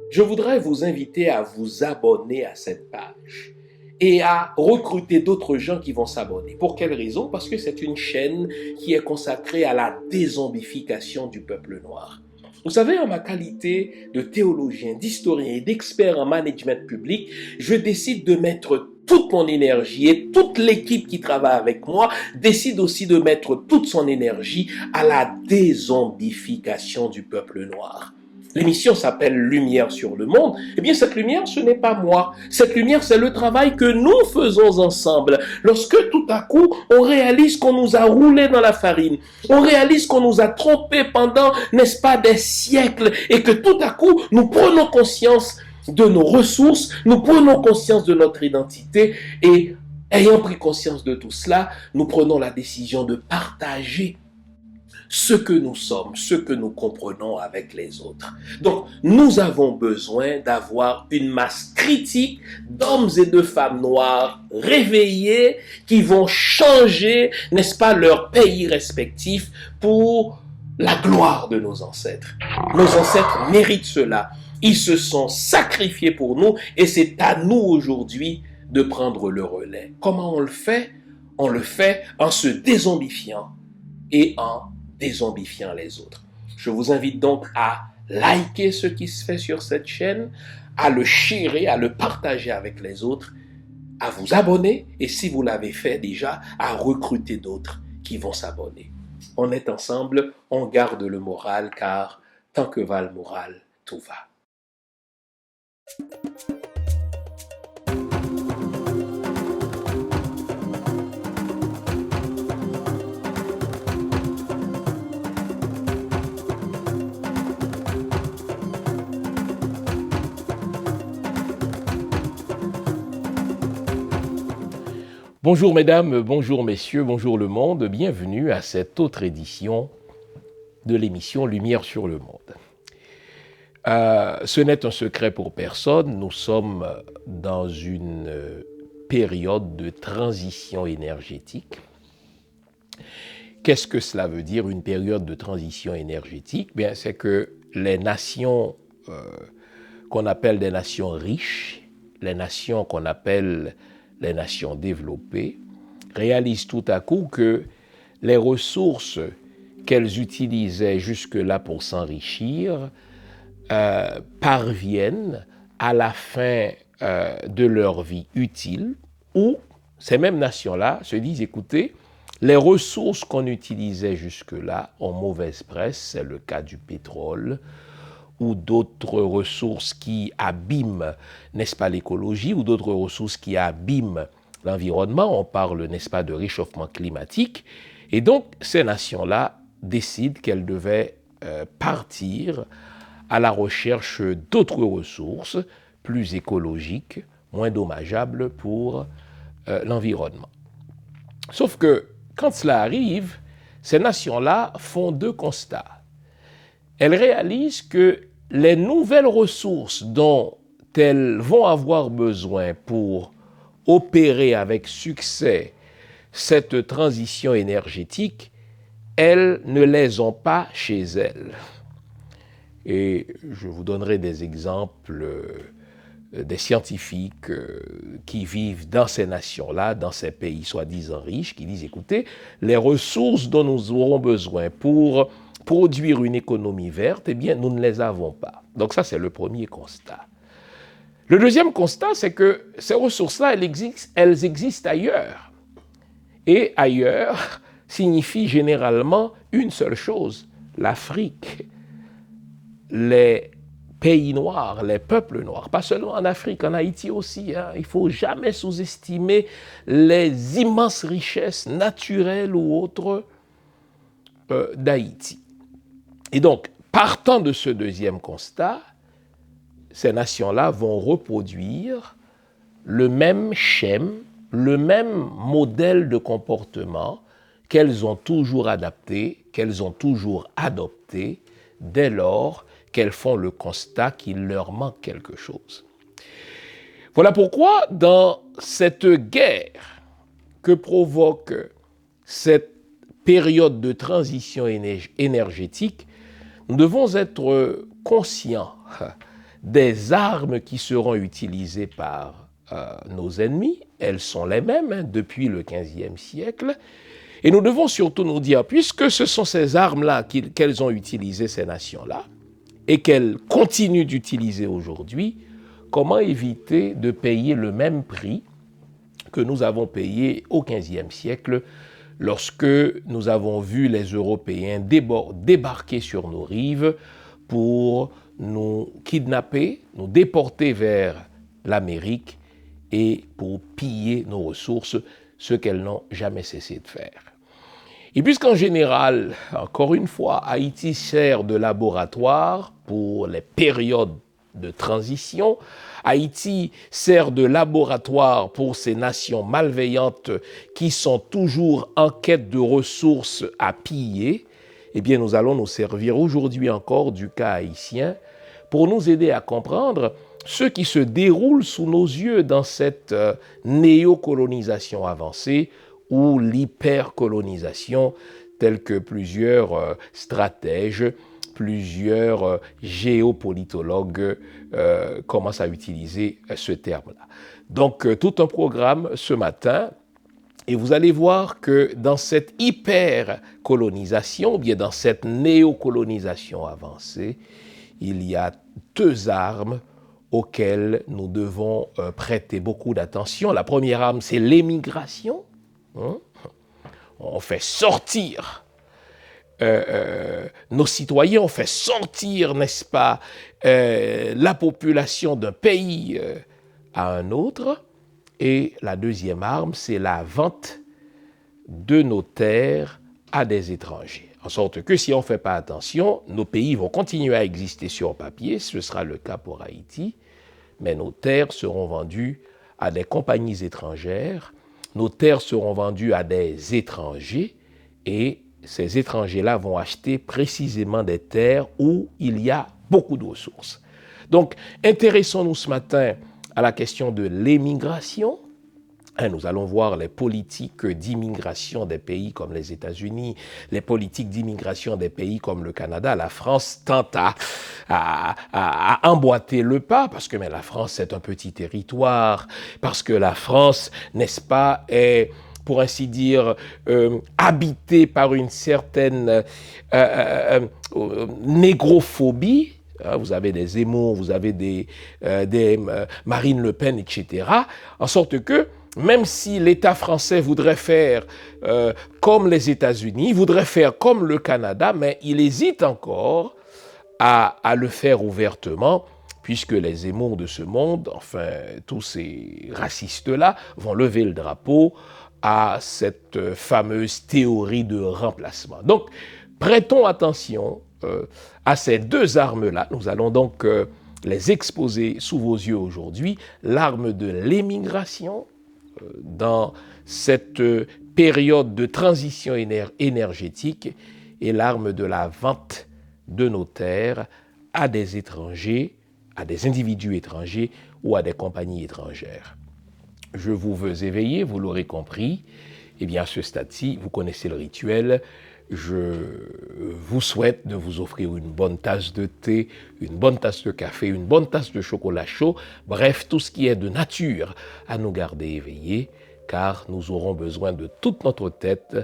je voudrais vous inviter à vous abonner à cette page et à recruter d'autres gens qui vont s'abonner. Pour quelle raison? Parce que c'est une chaîne qui est consacrée à la dézombification du peuple noir. Vous savez, en ma qualité de théologien, d'historien et d'expert en management public, je décide de mettre toute mon énergie et toute l'équipe qui travaille avec moi décide aussi de mettre toute son énergie à la dézombification du peuple noir. L'émission s'appelle Lumière sur le monde. Eh bien, cette lumière, ce n'est pas moi. Cette lumière, c'est le travail que nous faisons ensemble. Lorsque tout à coup, on réalise qu'on nous a roulé dans la farine, on réalise qu'on nous a trompés pendant, n'est-ce pas, des siècles, et que tout à coup, nous prenons conscience de nos ressources, nous prenons conscience de notre identité, et ayant pris conscience de tout cela, nous prenons la décision de partager ce que nous sommes, ce que nous comprenons avec les autres. Donc, nous avons besoin d'avoir une masse critique d'hommes et de femmes noirs réveillés qui vont changer, n'est-ce pas, leur pays respectif pour la gloire de nos ancêtres. Nos ancêtres méritent cela. Ils se sont sacrifiés pour nous et c'est à nous aujourd'hui de prendre le relais. Comment on le fait? On le fait en se dézombifiant et en dézombifiant les autres. Je vous invite donc à liker ce qui se fait sur cette chaîne, à le sharer, à le partager avec les autres, à vous abonner et si vous l'avez fait déjà, à recruter d'autres qui vont s'abonner. On est ensemble, on garde le moral car tant que va le moral, tout va. Bonjour mesdames, bonjour messieurs, bonjour le monde, bienvenue à cette autre édition de l'émission Lumière sur le monde. Ce n'est un secret pour personne, nous sommes dans une période de transition énergétique. Qu'est-ce que cela veut dire, une période de transition énergétique? Bien, c'est que les nations qu'on appelle des nations riches, les nations qu'on appelle les nations développées, réalisent tout à coup que les ressources qu'elles utilisaient jusque-là pour s'enrichir parviennent à la fin de leur vie utile, où ces mêmes nations-là se disent, écoutez, les ressources qu'on utilisait jusque-là ont mauvaise presse, c'est le cas du pétrole, ou d'autres ressources qui abîment, n'est-ce pas, l'écologie, ou d'autres ressources qui abîment l'environnement. On parle, n'est-ce pas, de réchauffement climatique. Et donc, ces nations-là décident qu'elles devaient partir à la recherche d'autres ressources plus écologiques, moins dommageables pour l'environnement. Sauf que, quand cela arrive, ces nations-là font deux constats. Elles réalisent que les nouvelles ressources dont elles vont avoir besoin pour opérer avec succès cette transition énergétique, elles ne les ont pas chez elles. Et je vous donnerai des exemples des scientifiques qui vivent dans ces nations-là, dans ces pays soi-disant riches, qui disent, écoutez, les ressources dont nous aurons besoin pour produire une économie verte, eh bien, nous ne les avons pas. Donc ça, c'est le premier constat. Le deuxième constat, c'est que ces ressources-là, elles existent ailleurs. Et ailleurs signifie généralement une seule chose, l'Afrique, les pays noirs, les peuples noirs, pas seulement en Afrique, en Haïti aussi. Il ne faut jamais sous-estimer les immenses richesses naturelles ou autres d'Haïti. Et donc, partant de ce deuxième constat, ces nations-là vont reproduire le même schème, le même modèle de comportement qu'elles ont toujours adapté, qu'elles ont toujours adopté dès lors qu'elles font le constat qu'il leur manque quelque chose. Voilà pourquoi, dans cette guerre que provoque cette période de transition énergétique, nous devons être conscients des armes qui seront utilisées par nos ennemis. Elles sont les mêmes depuis le XVe siècle. Et nous devons surtout nous dire, puisque ce sont ces armes-là qu'elles ont utilisées, ces nations-là, et qu'elles continuent d'utiliser aujourd'hui, comment éviter de payer le même prix que nous avons payé au XVe siècle lorsque nous avons vu les Européens débarquer sur nos rives pour nous kidnapper, nous déporter vers l'Amérique et pour piller nos ressources, ce qu'elles n'ont jamais cessé de faire. Et puisqu'en général, encore une fois, Haïti sert de laboratoire pour les périodes de transition, Haïti sert de laboratoire pour ces nations malveillantes qui sont toujours en quête de ressources à piller, eh bien nous allons nous servir aujourd'hui encore du cas haïtien pour nous aider à comprendre ce qui se déroule sous nos yeux dans cette néocolonisation avancée ou l'hypercolonisation, telle que plusieurs stratèges, plusieurs géopolitologues commencent à utiliser ce terme-là. Donc, tout un programme ce matin, et vous allez voir que dans cette hypercolonisation, ou bien dans cette néocolonisation avancée, il y a deux armes auxquelles nous devons prêter beaucoup d'attention. La première arme, c'est l'émigration. On fait sortir nos citoyens, on fait sortir, n'est-ce pas, la population d'un pays à un autre. Et la deuxième arme, c'est la vente de nos terres à des étrangers. En sorte que si on ne fait pas attention, nos pays vont continuer à exister sur papier, ce sera le cas pour Haïti, mais nos terres seront vendues à des compagnies étrangères, nos terres seront vendues à des étrangers et ces étrangers-là vont acheter précisément des terres où il y a beaucoup de ressources. Donc, intéressons-nous ce matin à la question de l'émigration. Nous allons voir les politiques d'immigration des pays comme les États-Unis, les politiques d'immigration des pays comme le Canada. La France tente à emboîter le pas parce que la France, c'est un petit territoire, parce que la France, n'est-ce pas, est, pour ainsi dire, habitée par une certaine négrophobie. Vous avez des Zemmour, vous avez des Marine Le Pen, etc. En sorte que, même si l'État français voudrait faire comme les États-Unis, voudrait faire comme le Canada, mais il hésite encore à le faire ouvertement, puisque les Zemmour de ce monde, enfin, tous ces racistes-là, vont lever le drapeau à cette fameuse théorie de remplacement. Donc, prêtons attention à ces deux armes-là. Nous allons donc les exposer sous vos yeux aujourd'hui. L'arme de l'émigration dans cette période de transition énergétique et l'arme de la vente de nos terres à des étrangers, à des individus étrangers ou à des compagnies étrangères. Je vous veux éveiller, vous l'aurez compris. Eh bien, à ce stade-ci, vous connaissez le rituel. Je vous souhaite de vous offrir une bonne tasse de thé, une bonne tasse de café, une bonne tasse de chocolat chaud, bref, tout ce qui est de nature à nous garder éveillés, car nous aurons besoin de toute notre tête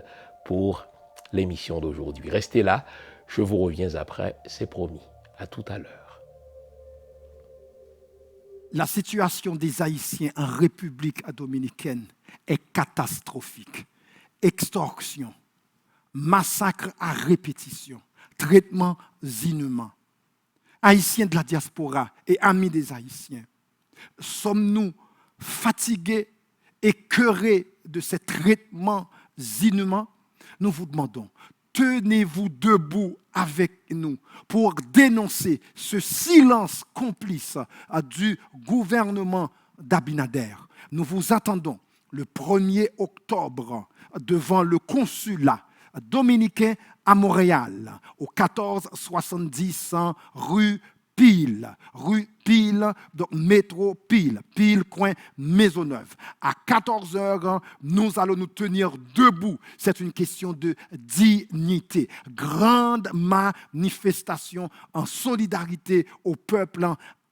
pour l'émission d'aujourd'hui. Restez là, je vous reviens après, c'est promis. À tout à l'heure. La situation des Haïtiens en République dominicaine est catastrophique. Extorsion, massacre à répétition, traitements inhumains. Haïtiens de la diaspora et amis des Haïtiens, sommes-nous fatigués, écœurés de ces traitements inhumains? Nous vous demandons, tenez-vous debout avec nous pour dénoncer ce silence complice du gouvernement d'Abinader. Nous vous attendons le 1er octobre devant le consulat dominicain à Montréal, au 1470 rue Pile, donc métro Pile, coin Maisonneuve. À 14h, nous allons nous tenir debout. C'est une question de dignité. Grande manifestation en solidarité au peuple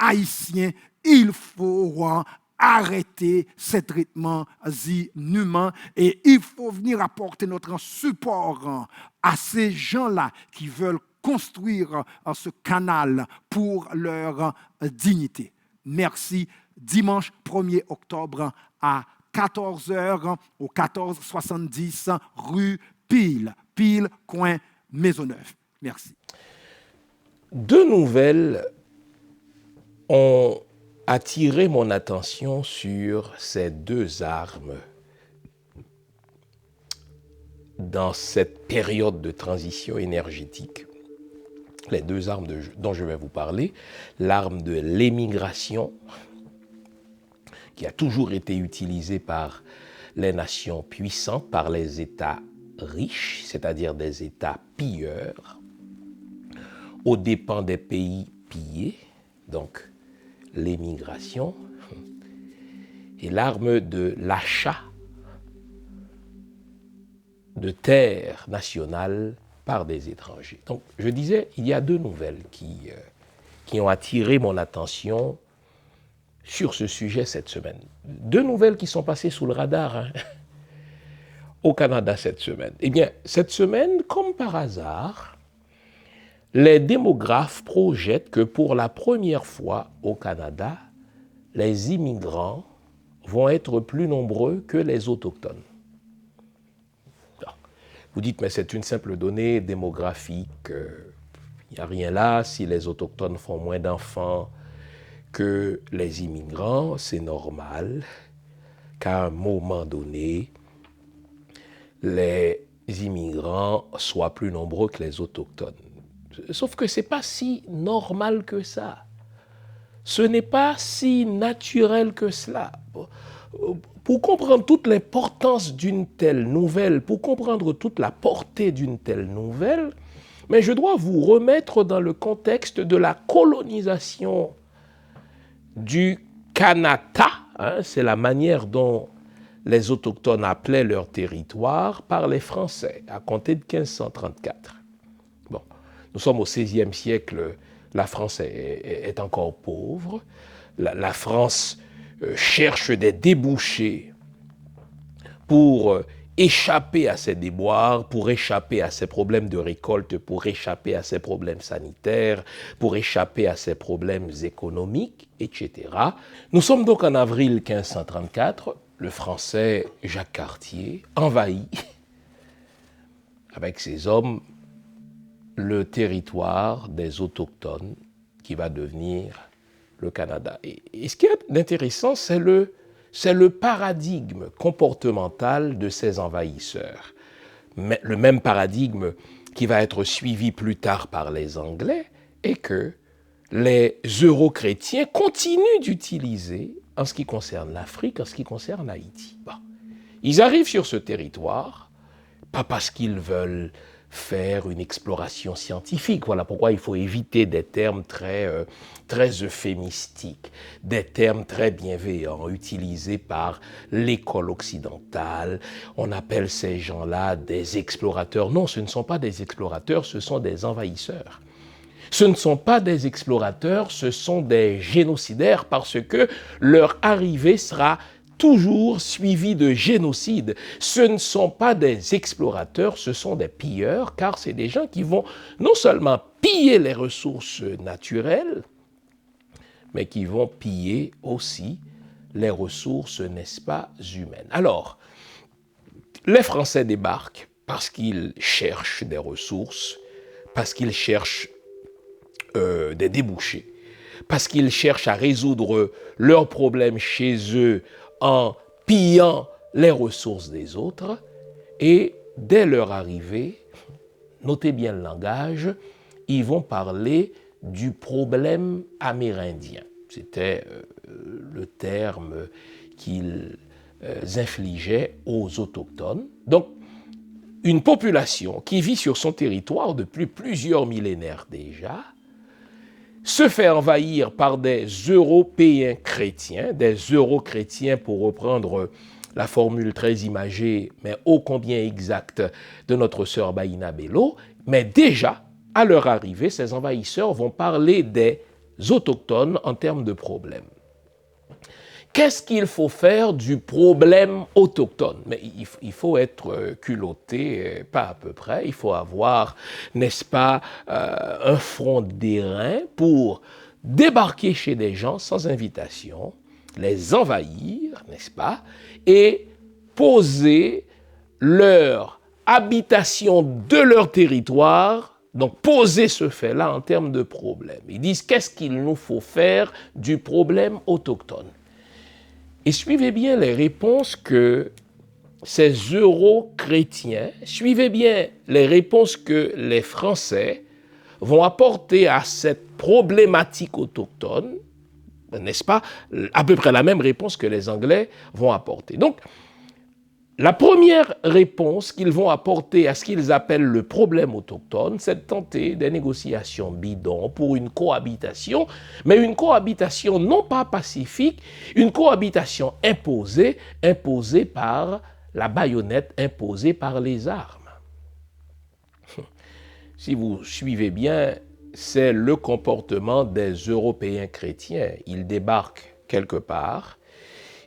Haïtiens, il faut arrêter ces traitements inhumains et il faut venir apporter notre support à ces gens-là qui veulent construire ce canal pour leur dignité. Merci. Dimanche 1er octobre à 14h au 1470 rue Pile, coin Maisonneuve. Merci. Deux nouvelles ont attiré mon attention sur ces deux armes dans cette période de transition énergétique. Les deux armes dont je vais vous parler, l'arme de l'émigration, qui a toujours été utilisée par les nations puissantes, par les États riches, c'est-à-dire des États pilleurs, aux dépens des pays pillés, donc l'émigration, et l'arme de l'achat de terres nationales par des étrangers. Donc, je disais, il y a deux nouvelles qui ont attiré mon attention sur ce sujet cette semaine. Deux nouvelles qui sont passées sous le radar au Canada cette semaine. Eh bien, cette semaine, comme par hasard, les démographes projettent que pour la première fois au Canada, les immigrants vont être plus nombreux que les autochtones. Vous dites, mais c'est une simple donnée démographique, il n'y a rien là, si les autochtones font moins d'enfants que les immigrants, c'est normal qu'à un moment donné, les immigrants soient plus nombreux que les autochtones. Sauf que ce n'est pas si normal que ça. Ce n'est pas si naturel que cela. Pour comprendre toute l'importance d'une telle nouvelle, pour comprendre toute la portée d'une telle nouvelle, mais je dois vous remettre dans le contexte de la colonisation du Kanata, c'est la manière dont les autochtones appelaient leur territoire par les Français, à compter de 1534. Bon, nous sommes au XVIe siècle, la France est encore pauvre, la France cherche des débouchés pour échapper à ses déboires, pour échapper à ses problèmes de récolte, pour échapper à ses problèmes sanitaires, pour échapper à ses problèmes économiques, etc. Nous sommes donc en avril 1534, le Français Jacques Cartier envahit avec ses hommes le territoire des autochtones qui va devenir le Canada. Et ce qui est intéressant, c'est le paradigme comportemental de ces envahisseurs. Mais le même paradigme qui va être suivi plus tard par les Anglais et que les euro-chrétiens continuent d'utiliser en ce qui concerne l'Afrique, en ce qui concerne Haïti. Bon. Ils arrivent sur ce territoire, pas parce qu'ils veulent faire une exploration scientifique. Voilà pourquoi il faut éviter des termes très euphémistiques, des termes très bienveillants utilisés par l'école occidentale. On appelle ces gens-là des explorateurs. Non, ce ne sont pas des explorateurs, ce sont des envahisseurs. Ce ne sont pas des explorateurs, ce sont des génocidaires parce que leur arrivée sera toujours suivi de génocide. Ce ne sont pas des explorateurs, ce sont des pilleurs, car c'est des gens qui vont non seulement piller les ressources naturelles, mais qui vont piller aussi les ressources, n'est-ce pas, humaines. Alors, les Français débarquent parce qu'ils cherchent des ressources, parce qu'ils cherchent des débouchés, parce qu'ils cherchent à résoudre leurs problèmes chez eux en pillant les ressources des autres, et dès leur arrivée, notez bien le langage, ils vont parler du problème amérindien. C'était le terme qu'ils infligeaient aux autochtones. Donc, une population qui vit sur son territoire depuis plusieurs millénaires déjà, se fait envahir par des Européens chrétiens, des Euro-chrétiens pour reprendre la formule très imagée, mais ô combien exacte de notre sœur Baïna Bello. Mais déjà, à leur arrivée, ces envahisseurs vont parler des autochtones en termes de problèmes. Qu'est-ce qu'il faut faire du problème autochtone? Mais il faut être culotté, pas à peu près. Il faut avoir, n'est-ce pas, un front d'airain pour débarquer chez des gens sans invitation, les envahir, n'est-ce pas, et poser leur habitation de leur territoire, donc poser ce fait-là en termes de problème. Ils disent qu'est-ce qu'il nous faut faire du problème autochtone. Et suivez bien les réponses que ces euro-chrétiens, suivez bien les réponses que les Français vont apporter à cette problématique autochtone, n'est-ce pas, à peu près la même réponse que les Anglais vont apporter. Donc, la première réponse qu'ils vont apporter à ce qu'ils appellent le problème autochtone, c'est de tenter des négociations bidons pour une cohabitation, mais une cohabitation non pas pacifique, une cohabitation imposée par la baïonnette, imposée par les armes. Si vous suivez bien, c'est le comportement des Européens chrétiens. Ils débarquent quelque part.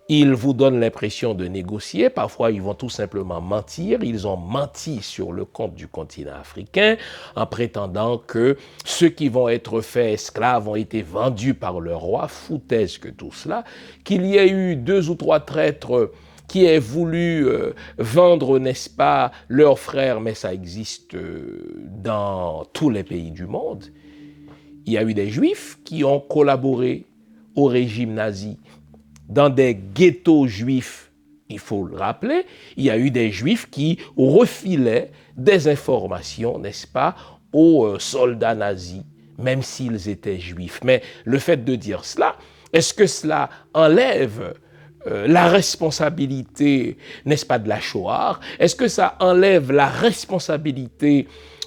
Ils vous donnent l'impression de négocier, parfois ils vont tout simplement mentir. Ils ont menti sur le compte du continent africain en prétendant que ceux qui vont être faits esclaves ont été vendus par le roi, foutaise que tout cela, qu'il y ait eu 2 ou 3 traîtres qui aient voulu vendre, n'est-ce pas, leurs frères, mais ça existe dans tous les pays du monde. Il y a eu des Juifs qui ont collaboré au régime nazi. Dans des ghettos juifs, il faut le rappeler, il y a eu des Juifs qui refilaient des informations, n'est-ce pas, aux soldats nazis, même s'ils étaient juifs. Mais le fait de dire cela, est-ce que cela enlève la responsabilité, n'est-ce pas, de la Shoah? Est-ce que ça enlève la responsabilité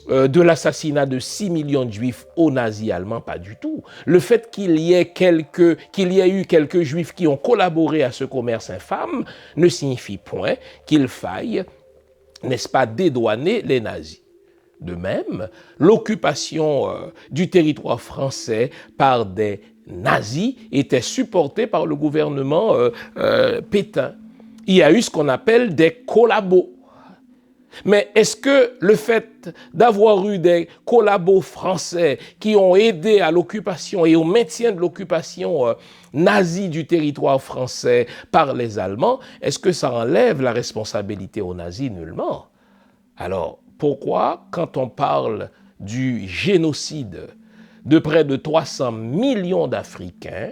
de l'assassinat de 6 millions de Juifs aux nazis allemands? Pas du tout. Le fait qu'il y ait eu quelques Juifs qui ont collaboré à ce commerce infâme ne signifie point qu'il faille, n'est-ce pas, dédouaner les nazis. De même, l'occupation du territoire français par des nazis était supportée par le gouvernement Pétain. Il y a eu ce qu'on appelle des collabos. Mais est-ce que le fait d'avoir eu des collabos français qui ont aidé à l'occupation et au maintien de l'occupation nazie du territoire français par les Allemands, est-ce que ça enlève la responsabilité aux nazis? Nullement. Alors, pourquoi, quand on parle du génocide de près de 300 millions d'Africains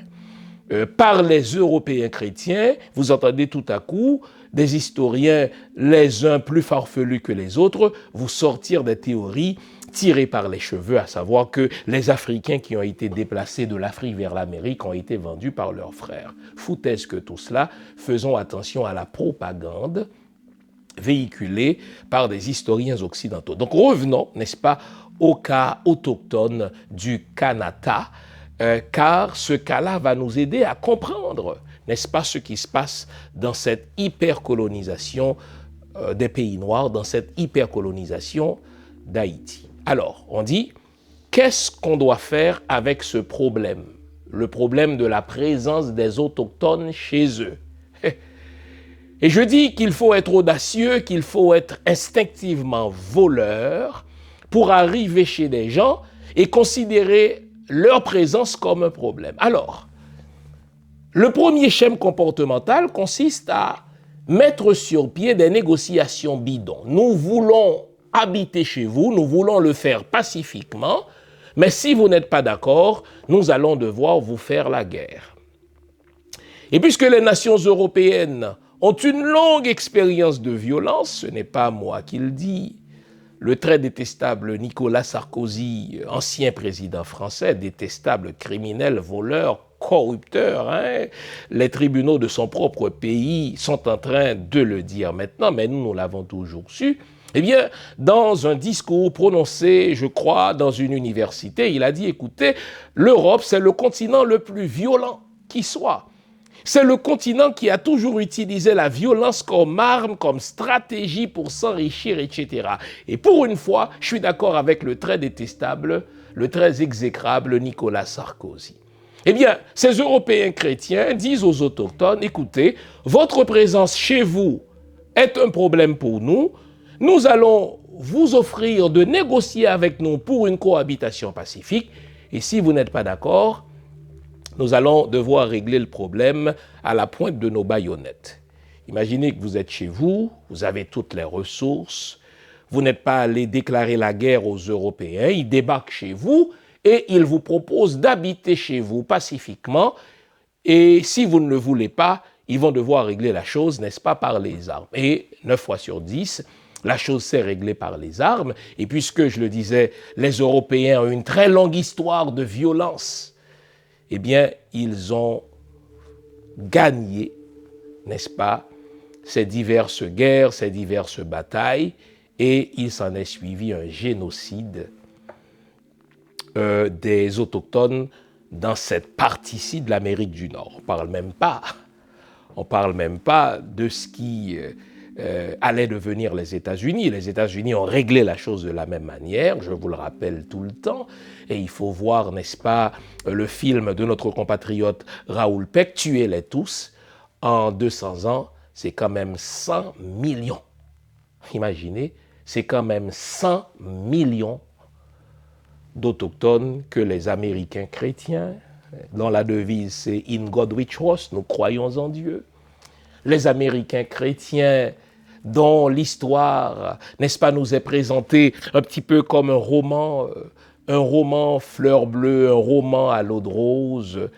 par les Européens chrétiens, vous entendez tout à coup des historiens, les uns plus farfelus que les autres, vous sortir des théories tirées par les cheveux, à savoir que les Africains qui ont été déplacés de l'Afrique vers l'Amérique ont été vendus par leurs frères. Foutaise que tout cela, faisons attention à la propagande véhiculée par des historiens occidentaux. Donc revenons, n'est-ce pas, au cas autochtone du Kanata, car ce cas-là va nous aider à comprendre, n'est-ce pas, ce qui se passe dans cette hypercolonisation des pays noirs, dans cette hypercolonisation d'Haïti. Alors, on dit, qu'est-ce qu'on doit faire avec ce problème? Le problème de la présence des autochtones chez eux. Et je dis qu'il faut être audacieux, qu'il faut être instinctivement voleur pour arriver chez des gens et considérer leur présence comme un problème. Alors, le premier schéma comportemental consiste à mettre sur pied des négociations bidons. Nous voulons habiter chez vous, nous voulons le faire pacifiquement, mais si vous n'êtes pas d'accord, nous allons devoir vous faire la guerre. Et puisque les nations européennes ont une longue expérience de violence, ce n'est pas moi qui le dis, le très détestable Nicolas Sarkozy, ancien président français, détestable criminel, voleur, corrupteur, les tribunaux de son propre pays sont en train de le dire maintenant, mais nous l'avons toujours su. Eh bien, dans un discours prononcé, je crois, dans une université, il a dit, écoutez, l'Europe, c'est le continent le plus violent qui soit. C'est le continent qui a toujours utilisé la violence comme arme, comme stratégie pour s'enrichir, etc. Et pour une fois, je suis d'accord avec le très détestable, le très exécrable Nicolas Sarkozy. Eh bien, ces Européens chrétiens disent aux autochtones, écoutez, votre présence chez vous est un problème pour nous, nous allons vous offrir de négocier avec nous pour une cohabitation pacifique, et si vous n'êtes pas d'accord, nous allons devoir régler le problème à la pointe de nos baïonnettes. Imaginez que vous êtes chez vous, vous avez toutes les ressources, vous n'êtes pas allé déclarer la guerre aux Européens, ils débarquent chez vous et ils vous proposent d'habiter chez vous pacifiquement. Et si vous ne le voulez pas, ils vont devoir régler la chose, n'est-ce pas, par les armes. Et 9 fois sur 10, la chose s'est réglée par les armes. Et puisque, je le disais, les Européens ont une très longue histoire de violence, eh bien, ils ont gagné, n'est-ce pas, ces diverses guerres, ces diverses batailles, et il s'en est suivi un génocide des autochtones dans cette partie-ci de l'Amérique du Nord. On parle même pas de ce qui allait devenir les États-Unis. Les États-Unis ont réglé la chose de la même manière, je vous le rappelle tout le temps, et il faut voir, n'est-ce pas, le film de notre compatriote Raoul Peck, Tuez-les tous, en 200 ans, c'est quand même 100 millions. Imaginez, c'est quand même 100 millions d'autochtones que les Américains chrétiens, dont la devise c'est « In God we trust », nous croyons en Dieu. Les Américains chrétiens dont l'histoire, n'est-ce pas, nous est présentée un petit peu comme un roman fleur bleue, un roman à l'eau de rose.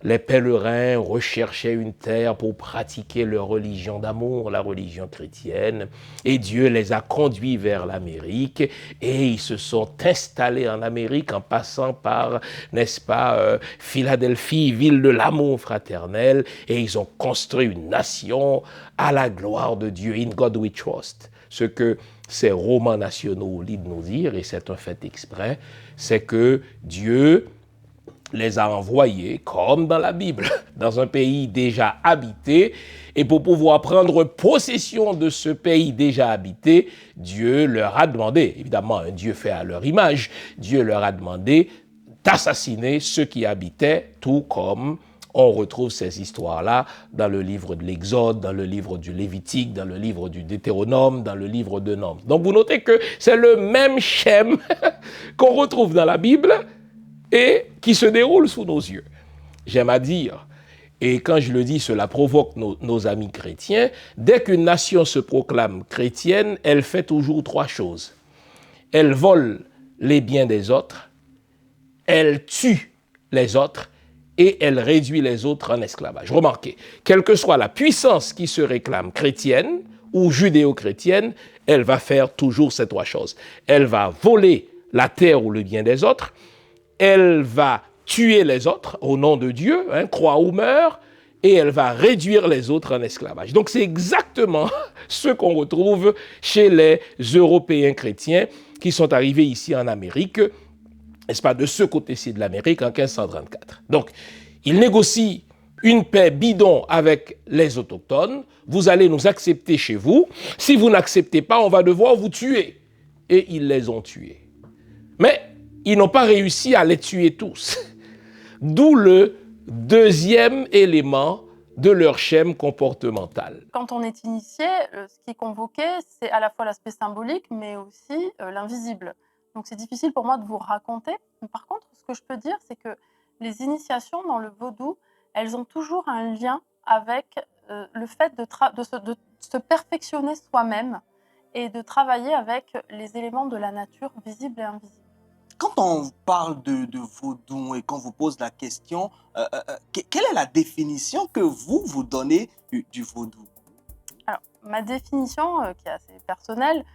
Les pèlerins recherchaient une terre pour pratiquer leur religion d'amour, la religion chrétienne, et Dieu les a conduits vers l'Amérique, et ils se sont installés en Amérique en passant par, n'est-ce pas, Philadelphie, ville de l'amour fraternel, et ils ont construit une nation à la gloire de Dieu, in God we trust. Ce que ces romans nationaux lisent nous dire, et c'est un fait exprès, c'est que Dieu les a envoyés, comme dans la Bible, dans un pays déjà habité. Et pour pouvoir prendre possession de ce pays déjà habité, Dieu leur a demandé, évidemment un Dieu fait à leur image, Dieu leur a demandé d'assassiner ceux qui habitaient, tout comme on retrouve ces histoires-là dans le livre de l'Exode, dans le livre du Lévitique, dans le livre du Deutéronome, dans le livre de Nombres. Donc vous notez que c'est le même schème qu'on retrouve dans la Bible, et qui se déroule sous nos yeux. J'aime à dire, et quand je le dis, cela provoque nos amis chrétiens, dès qu'une nation se proclame chrétienne, elle fait toujours 3 choses. Elle vole les biens des autres, elle tue les autres, et elle réduit les autres en esclavage. Remarquez, quelle que soit la puissance qui se réclame chrétienne ou judéo-chrétienne, elle va faire toujours ces 3 choses. Elle va voler la terre ou le bien des autres, elle va tuer les autres au nom de Dieu, crois ou meurs, et elle va réduire les autres en esclavage. Donc c'est exactement ce qu'on retrouve chez les Européens chrétiens qui sont arrivés ici en Amérique, n'est-ce pas, de ce côté-ci de l'Amérique en 1534. Donc ils négocient une paix bidon avec les autochtones, vous allez nous accepter chez vous, si vous n'acceptez pas, on va devoir vous tuer. Et ils les ont tués. Mais ils n'ont pas réussi à les tuer tous. D'où le deuxième élément de leur schème comportemental. Quand on est initié, ce qui est convoqué, c'est à la fois l'aspect symbolique, mais aussi l'invisible. Donc c'est difficile pour moi de vous raconter. Par contre, ce que je peux dire, c'est que les initiations dans le vaudou, elles ont toujours un lien avec le fait de se perfectionner soi-même et de travailler avec les éléments de la nature visibles et invisibles. Quand on parle de vaudou et qu'on vous pose la question, quelle est la définition que vous donnez du vaudou? Alors, ma définition, qui est assez personnelle,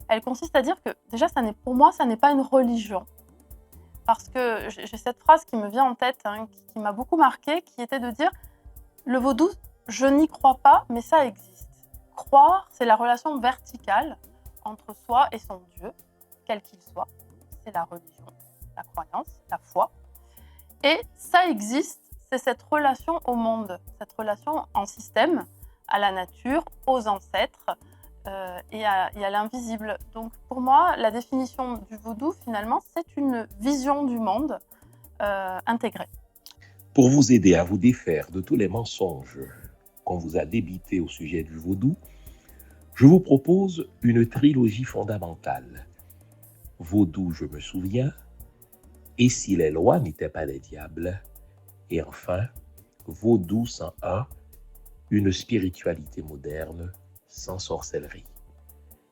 elle consiste à dire que déjà, pour moi, ça n'est pas une religion. Parce que j'ai cette phrase qui me vient en tête, qui m'a beaucoup marquée, qui était de dire « Le vaudou, je n'y crois pas, mais ça existe. Croire, c'est la relation verticale entre soi et son Dieu, quel qu'il soit. C'est la religion, la croyance, la foi. Et ça existe, c'est cette relation au monde, cette relation en système, à la nature, aux ancêtres et à l'invisible. Donc pour moi, la définition du vaudou, finalement, c'est une vision du monde intégrée. Pour vous aider à vous défaire de tous les mensonges qu'on vous a débités au sujet du vaudou, je vous propose une trilogie fondamentale. Vaudou, je me souviens, et si les lois n'étaient pas les diables, et enfin, Vaudou 101, une spiritualité moderne sans sorcellerie.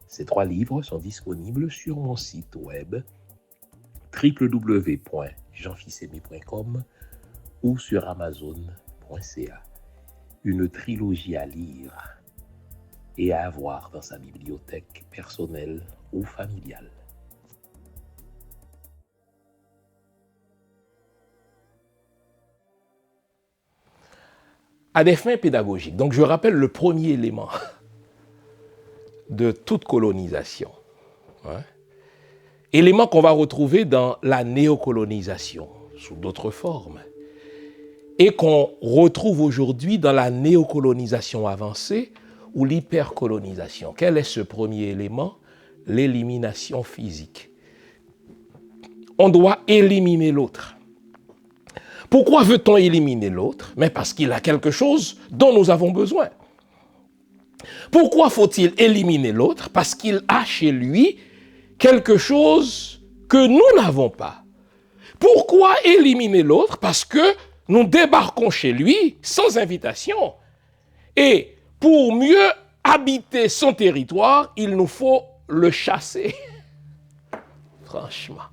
Ces 3 livres sont disponibles sur mon site web www.jeanfilsemi.com ou sur amazon.ca. Une trilogie à lire et à avoir dans sa bibliothèque personnelle ou familiale. À des fins pédagogiques. Donc je rappelle le premier élément de toute colonisation. Élément qu'on va retrouver dans la néocolonisation, sous d'autres formes, et qu'on retrouve aujourd'hui dans la néocolonisation avancée ou l'hypercolonisation. Quel est ce premier élément? L'élimination physique. On doit éliminer l'autre. Pourquoi veut-on éliminer l'autre? Mais parce qu'il a quelque chose dont nous avons besoin. Pourquoi faut-il éliminer l'autre? Parce qu'il a chez lui quelque chose que nous n'avons pas. Pourquoi éliminer l'autre? Parce que nous débarquons chez lui sans invitation. Et pour mieux habiter son territoire, il nous faut le chasser. Franchement.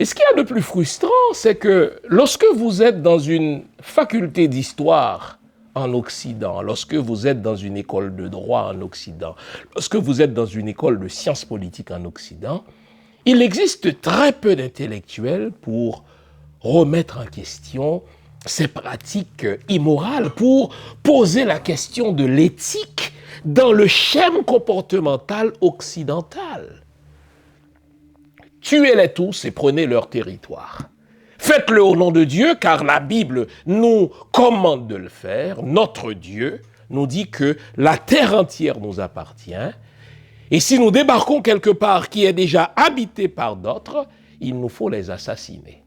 Et ce qu'il y a de plus frustrant, c'est que lorsque vous êtes dans une faculté d'histoire en Occident, lorsque vous êtes dans une école de droit en Occident, lorsque vous êtes dans une école de sciences politiques en Occident, il existe très peu d'intellectuels pour remettre en question ces pratiques immorales, pour poser la question de l'éthique dans le schème comportemental occidental. Tuez-les tous et prenez leur territoire. Faites-le au nom de Dieu, car la Bible nous commande de le faire. Notre Dieu nous dit que la terre entière nous appartient. Et si nous débarquons quelque part qui est déjà habité par d'autres, il nous faut les assassiner.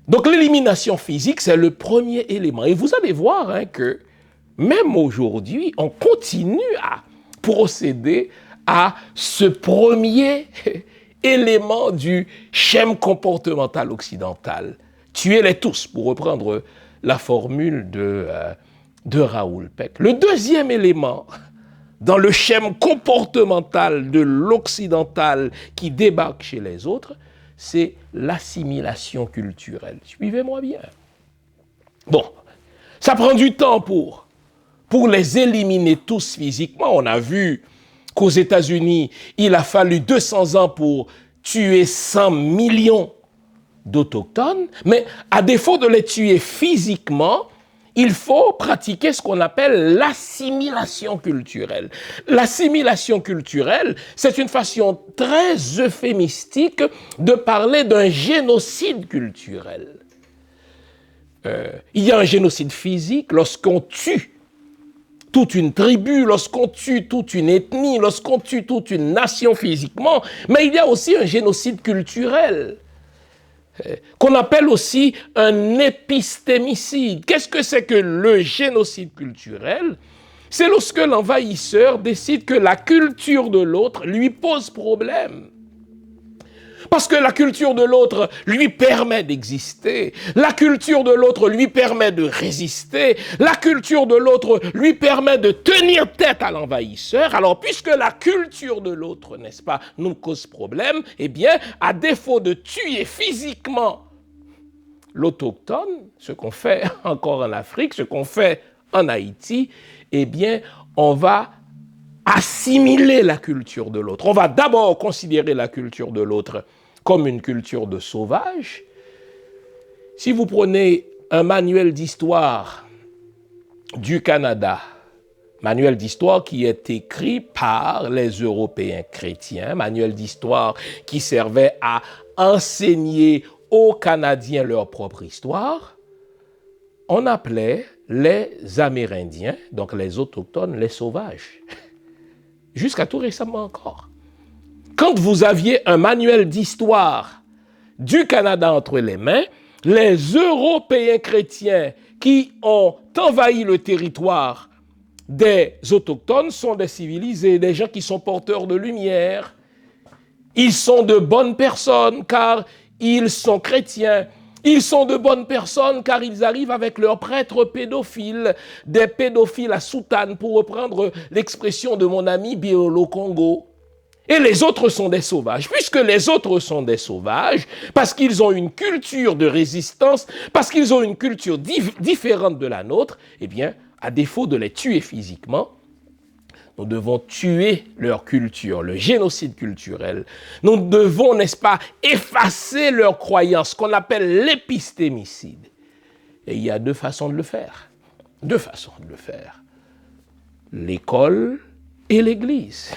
Donc l'élimination physique, c'est le premier élément. Et vous allez voir que même aujourd'hui, on continue à procéder à ce premier élément du schème comportemental occidental. Tuez-les tous, pour reprendre la formule de Raoul Peck. Le deuxième élément dans le schème comportemental de l'occidental qui débarque chez les autres, c'est l'assimilation culturelle. Suivez-moi bien. Bon, ça prend du temps pour les éliminer tous physiquement. On a vu qu'aux États-Unis, il a fallu 200 ans pour tuer 100 millions d'autochtones, mais à défaut de les tuer physiquement, il faut pratiquer ce qu'on appelle l'assimilation culturelle. L'assimilation culturelle, c'est une façon très euphémistique de parler d'un génocide culturel. Il y a un génocide physique lorsqu'on tue toute une tribu, lorsqu'on tue toute une ethnie, lorsqu'on tue toute une nation physiquement, mais il y a aussi un génocide culturel, qu'on appelle aussi un épistémicide. Qu'est-ce que c'est que le génocide culturel? C'est lorsque l'envahisseur décide que la culture de l'autre lui pose problème. Parce que la culture de l'autre lui permet d'exister, la culture de l'autre lui permet de résister, la culture de l'autre lui permet de tenir tête à l'envahisseur. Alors, puisque la culture de l'autre, n'est-ce pas, nous cause problème, eh bien, à défaut de tuer physiquement l'autochtone, ce qu'on fait encore en Afrique, ce qu'on fait en Haïti, eh bien, on va assimiler la culture de l'autre. On va d'abord considérer la culture de l'autre comme une culture de sauvage. Si vous prenez un manuel d'histoire du Canada, manuel d'histoire qui est écrit par les Européens chrétiens, manuel d'histoire qui servait à enseigner aux Canadiens leur propre histoire, on appelait les Amérindiens, donc les autochtones, les sauvages. Jusqu'à tout récemment encore. Quand vous aviez un manuel d'histoire du Canada entre les mains, les Européens chrétiens qui ont envahi le territoire des autochtones sont des civilisés, des gens qui sont porteurs de lumière. Ils sont de bonnes personnes car ils sont chrétiens. Ils sont de bonnes personnes car ils arrivent avec leurs prêtres pédophiles, des pédophiles à soutane, pour reprendre l'expression de mon ami Biolo Congo. Et les autres sont des sauvages. Puisque les autres sont des sauvages, parce qu'ils ont une culture de résistance, parce qu'ils ont une culture différente de la nôtre, eh bien, à défaut de les tuer physiquement, nous devons tuer leur culture, le génocide culturel. Nous devons, n'est-ce pas, effacer leurs croyances, qu'on appelle l'épistémicide. Et il y a deux façons de le faire. Deux façons de le faire. L'école et l'Église.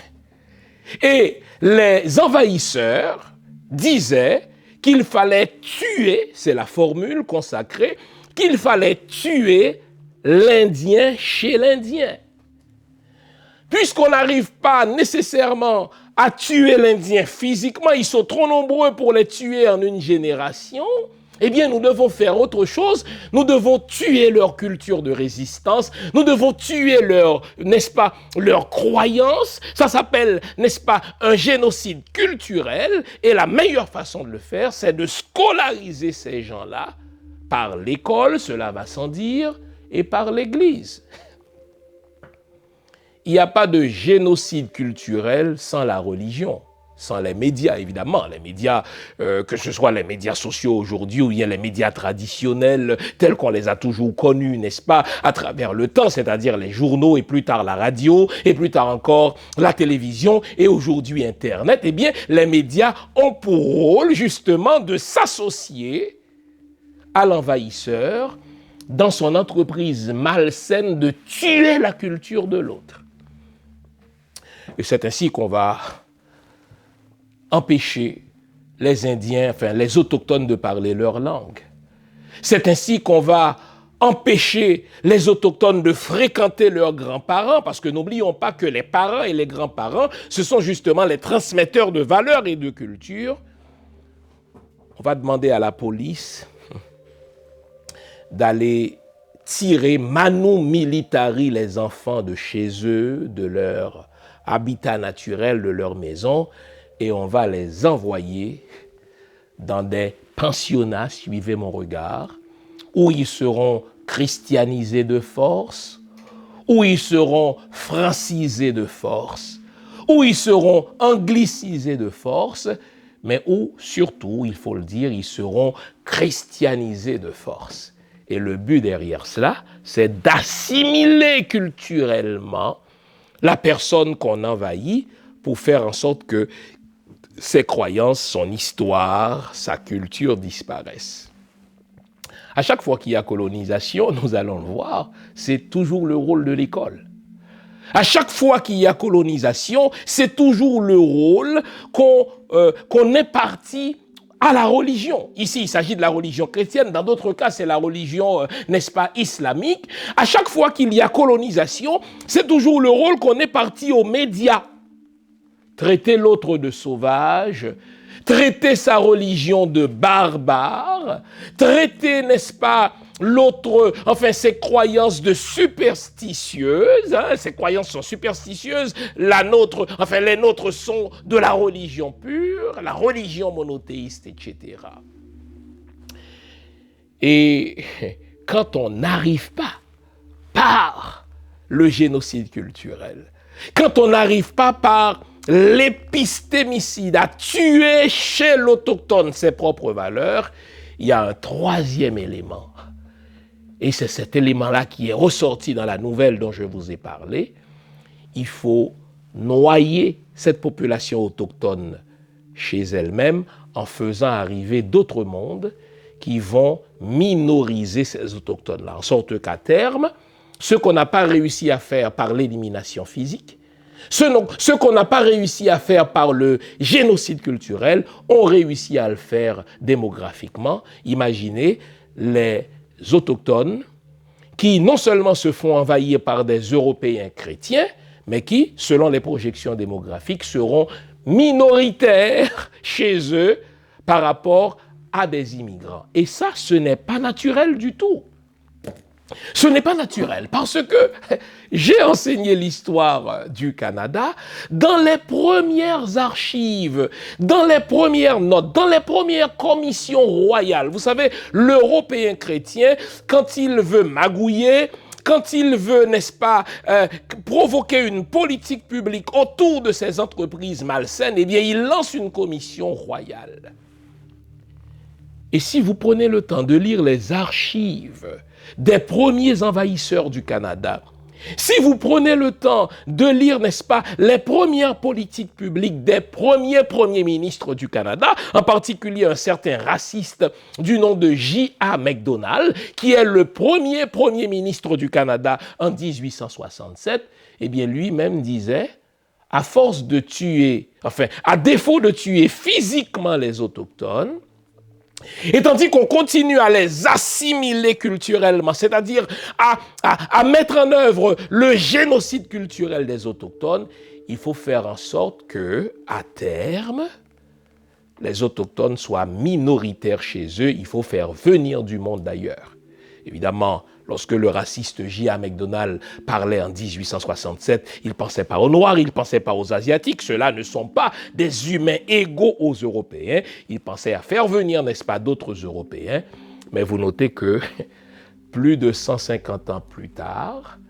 Et les envahisseurs disaient qu'il fallait tuer, c'est la formule consacrée, qu'il fallait tuer l'Indien chez l'Indien. Puisqu'on n'arrive pas nécessairement à tuer l'Indien physiquement, ils sont trop nombreux pour les tuer en une génération, eh bien nous devons faire autre chose. Nous devons tuer leur culture de résistance, nous devons tuer leur, n'est-ce pas, leur croyance. Ça s'appelle, n'est-ce pas, un génocide culturel. Et la meilleure façon de le faire, c'est de scolariser ces gens-là par l'école, cela va sans dire, et par l'Église. Il n'y a pas de génocide culturel sans la religion, sans les médias, évidemment. Les médias, que ce soit les médias sociaux aujourd'hui ou bien les médias traditionnels tels qu'on les a toujours connus, n'est-ce pas, à travers le temps, c'est-à-dire les journaux et plus tard la radio et plus tard encore la télévision et aujourd'hui Internet, eh bien, les médias ont pour rôle justement de s'associer à l'envahisseur dans son entreprise malsaine de tuer la culture de l'autre. Et c'est ainsi qu'on va empêcher les Indiens, enfin les autochtones de parler leur langue. C'est ainsi qu'on va empêcher les autochtones de fréquenter leurs grands-parents, parce que n'oublions pas que les parents et les grands-parents, ce sont justement les transmetteurs de valeurs et de culture. On va demander à la police d'aller tirer manu militari les enfants de chez eux, de leur habitat naturel, de leur maison, et on va les envoyer dans des pensionnats, suivez mon regard, où ils seront christianisés de force, où ils seront francisés de force, où ils seront anglicisés de force, mais où, surtout, il faut le dire, ils seront christianisés de force. Et le but derrière cela, c'est d'assimiler culturellement la personne qu'on envahit pour faire en sorte que ses croyances, son histoire, sa culture disparaissent. À chaque fois qu'il y a colonisation, nous allons le voir, c'est toujours le rôle de l'école. À chaque fois qu'il y a colonisation, c'est toujours le rôle qu'on impartit à la religion. Ici, il s'agit de la religion chrétienne. Dans d'autres cas, c'est la religion, n'est-ce pas, islamique. À chaque fois qu'il y a colonisation, c'est toujours le rôle qu'on impartit aux médias. Traiter l'autre de sauvage, traiter sa religion de barbare, traiter, n'est-ce pas, l'autre, enfin ses croyances de superstitieuses, hein, ses croyances sont superstitieuses, la nôtre, enfin les nôtres sont de la religion pure, la religion monothéiste, etc. Et quand on n'arrive pas par le génocide culturel, quand on n'arrive pas par l'épistémicide à tuer chez l'autochtone ses propres valeurs, il y a un troisième élément. Et c'est cet élément-là qui est ressorti dans la nouvelle dont je vous ai parlé. Il faut noyer cette population autochtone chez elle-même en faisant arriver d'autres mondes qui vont minoriser ces autochtones-là. En sorte qu'à terme, ce qu'on n'a pas réussi à faire par l'élimination physique, Ce qu'on n'a pas réussi à faire par le génocide culturel, on réussit à le faire démographiquement. Imaginez les autochtones qui non seulement se font envahir par des Européens chrétiens, mais qui, selon les projections démographiques, seront minoritaires chez eux par rapport à des immigrants. Et ça, ce n'est pas naturel du tout. Ce n'est pas naturel parce que j'ai enseigné l'histoire du Canada dans les premières archives, dans les premières notes, dans les premières commissions royales. Vous savez, l'Européen chrétien, quand il veut magouiller, quand il veut, n'est-ce pas, provoquer une politique publique autour de ces entreprises malsaines, eh bien, il lance une commission royale. Et si vous prenez le temps de lire les archives des premiers envahisseurs du Canada, si vous prenez le temps de lire, n'est-ce pas, les premières politiques publiques des premiers ministres du Canada, en particulier un certain raciste du nom de J.A. Macdonald, qui est le premier ministre du Canada en 1867, eh bien lui-même disait, à force de tuer, enfin, à défaut de tuer physiquement les autochtones, et tandis qu'on continue à les assimiler culturellement, c'est-à-dire à mettre en œuvre le génocide culturel des autochtones, il faut faire en sorte que, à terme, les autochtones soient minoritaires chez eux. Il faut faire venir du monde d'ailleurs. Évidemment, lorsque le raciste J.A. Macdonald parlait en 1867, il ne pensait pas aux Noirs, il ne pensait pas aux Asiatiques. Ceux-là ne sont pas des humains égaux aux Européens. Il pensait à faire venir, n'est-ce pas, d'autres Européens. Mais vous notez que plus de 150 ans plus tard,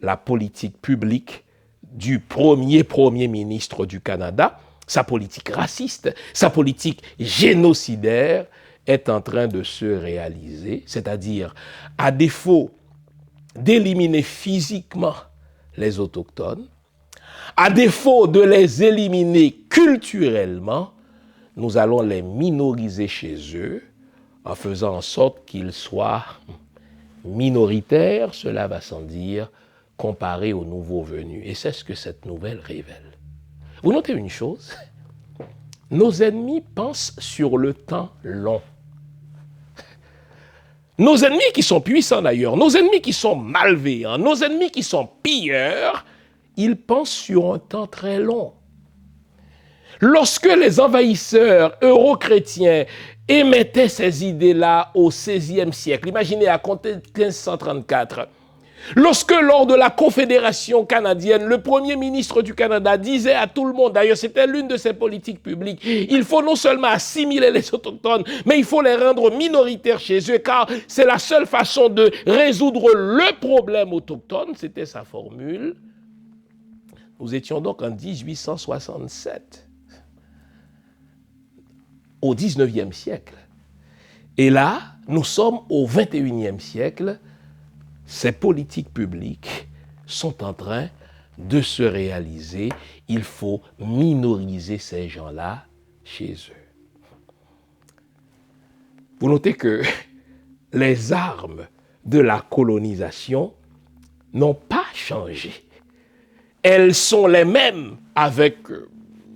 la politique publique du premier ministre du Canada, sa politique raciste, sa politique génocidaire, est en train de se réaliser, c'est-à-dire, à défaut d'éliminer physiquement les autochtones, à défaut de les éliminer culturellement, nous allons les minoriser chez eux en faisant en sorte qu'ils soient minoritaires, cela va sans dire, comparés aux nouveaux venus. Et c'est ce que cette nouvelle révèle. Vous notez une chose, nos ennemis pensent sur le temps long. Nos ennemis qui sont puissants d'ailleurs, nos ennemis qui sont malveillants, nos ennemis qui sont pilleurs, ils pensent sur un temps très long. Lorsque les envahisseurs euro-chrétiens émettaient ces idées-là au XVIe siècle, imaginez à compter de 1534, lorsque lors de la Confédération canadienne, le premier ministre du Canada disait à tout le monde, d'ailleurs c'était l'une de ses politiques publiques, il faut non seulement assimiler les autochtones, mais il faut les rendre minoritaires chez eux, car c'est la seule façon de résoudre le problème autochtone, c'était sa formule. Nous étions donc en 1867, au 19e siècle. Et là, nous sommes au 21e siècle. Ces politiques publiques sont en train de se réaliser. Il faut minoriser ces gens-là chez eux. Vous notez que les armes de la colonisation n'ont pas changé. Elles sont les mêmes avec,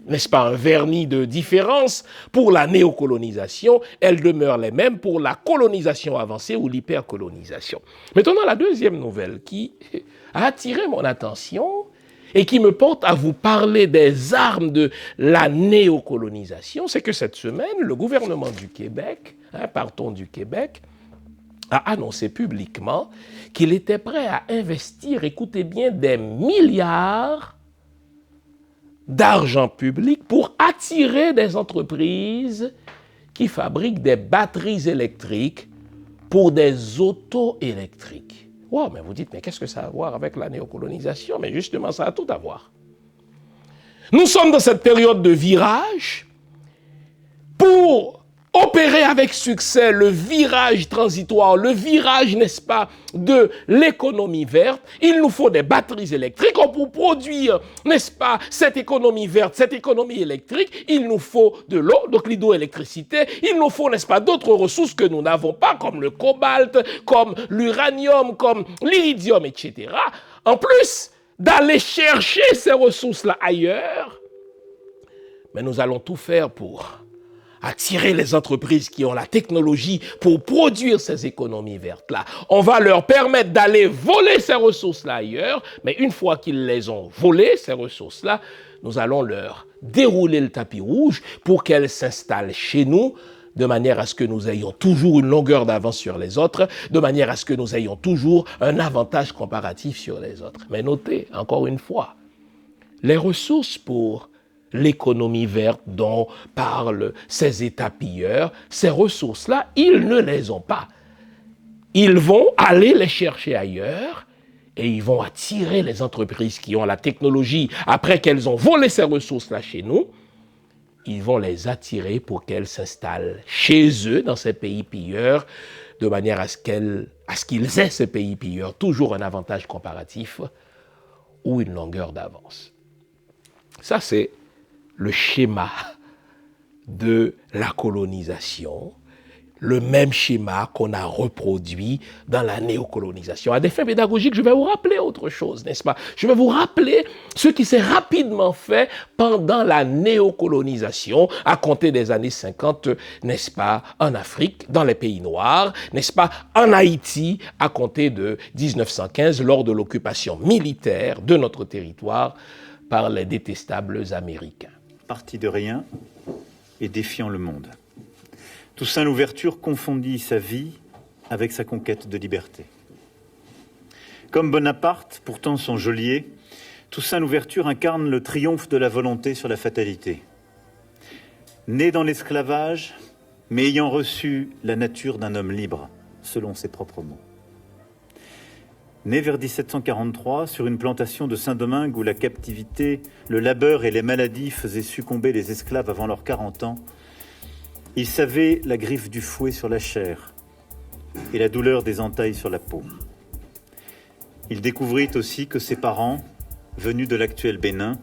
n'est-ce pas, un vernis de différence pour la néocolonisation. Elles demeurent les mêmes pour la colonisation avancée ou l'hypercolonisation. Maintenant, la deuxième nouvelle qui a attiré mon attention et qui me porte à vous parler des armes de la néocolonisation, c'est que cette semaine, le gouvernement du Québec, partons du Québec, a annoncé publiquement qu'il était prêt à investir, écoutez bien, des milliards d'argent public pour attirer des entreprises qui fabriquent des batteries électriques pour des autos électriques. Wow, mais vous dites, mais qu'est-ce que ça a à voir avec la néocolonisation? Mais justement, ça a tout à voir. Nous sommes dans cette période de virage pour opérer avec succès le virage transitoire, le virage, n'est-ce pas, de l'économie verte. Il nous faut des batteries électriques. Pour produire, n'est-ce pas, cette économie verte, cette économie électrique, il nous faut de l'eau, donc l'hydroélectricité. Il nous faut, n'est-ce pas, d'autres ressources que nous n'avons pas, comme le cobalt, comme l'uranium, comme l'iridium, etc. En plus, d'aller chercher ces ressources-là ailleurs, mais nous allons tout faire pour attirer les entreprises qui ont la technologie pour produire ces économies vertes-là. On va leur permettre d'aller voler ces ressources-là ailleurs, mais une fois qu'ils les ont volées, ces ressources-là, nous allons leur dérouler le tapis rouge pour qu'elles s'installent chez nous, de manière à ce que nous ayons toujours une longueur d'avance sur les autres, de manière à ce que nous ayons toujours un avantage comparatif sur les autres. Mais notez, encore une fois, les ressources pour l'économie verte dont parlent ces États pilleurs, ces ressources-là, ils ne les ont pas. Ils vont aller les chercher ailleurs et ils vont attirer les entreprises qui ont la technologie après qu'elles ont volé ces ressources-là chez nous. Ils vont les attirer pour qu'elles s'installent chez eux, dans ces pays pilleurs, de manière à ce qu'ils aient, ces pays pilleurs, toujours un avantage comparatif ou une longueur d'avance. Ça, c'est le schéma de la colonisation, le même schéma qu'on a reproduit dans la néocolonisation. À des fins pédagogiques, je vais vous rappeler autre chose, n'est-ce pas? Je vais vous rappeler ce qui s'est rapidement fait pendant la néocolonisation, à compter des années 50, n'est-ce pas, en Afrique, dans les pays noirs, n'est-ce pas, en Haïti, à compter de 1915, lors de l'occupation militaire de notre territoire par les détestables Américains. Parti de rien et défiant le monde. Toussaint Louverture confondit sa vie avec sa conquête de liberté. Comme Bonaparte, pourtant son geôlier, Toussaint Louverture incarne le triomphe de la volonté sur la fatalité. Né dans l'esclavage, mais ayant reçu la nature d'un homme libre, selon ses propres mots. Né vers 1743 sur une plantation de Saint-Domingue où la captivité, le labeur et les maladies faisaient succomber les esclaves avant leurs 40 ans, il savait la griffe du fouet sur la chair et la douleur des entailles sur la peau. Il découvrit aussi que ses parents, venus de l'actuel Bénin,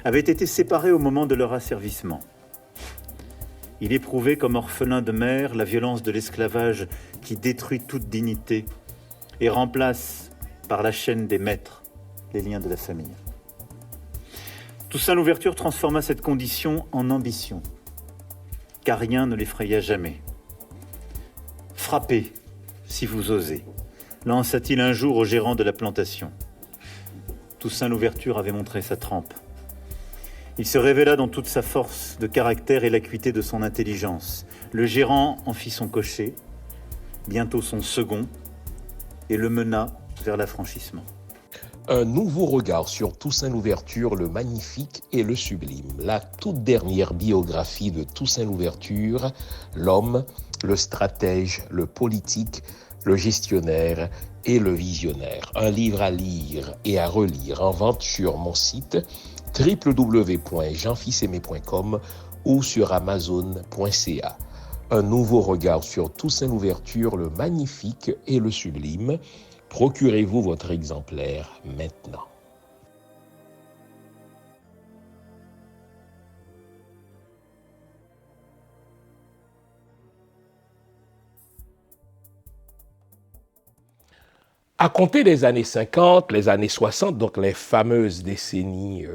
avaient été séparés au moment de leur asservissement. Il éprouvait comme orphelin de mère la violence de l'esclavage qui détruit toute dignité et remplace par la chaîne des maîtres les liens de la famille. Toussaint Louverture transforma cette condition en ambition, car rien ne l'effraya jamais. « Frappez, si vous osez », lança-t-il un jour au gérant de la plantation. Toussaint Louverture avait montré sa trempe. Il se révéla dans toute sa force de caractère et l'acuité de son intelligence. Le gérant en fit son cocher, bientôt son second, et le mena vers l'affranchissement. Un nouveau regard sur Toussaint Louverture, le magnifique et le sublime. La toute dernière biographie de Toussaint Louverture, l'homme, le stratège, le politique, le gestionnaire et le visionnaire. Un livre à lire et à relire en vente sur mon site www.jeanfils-aimé.com ou sur amazon.ca. Un nouveau regard sur Toussaint Louverture, le magnifique et le sublime. Procurez-vous votre exemplaire maintenant. À compter des années 50, les années 60, donc les fameuses décennies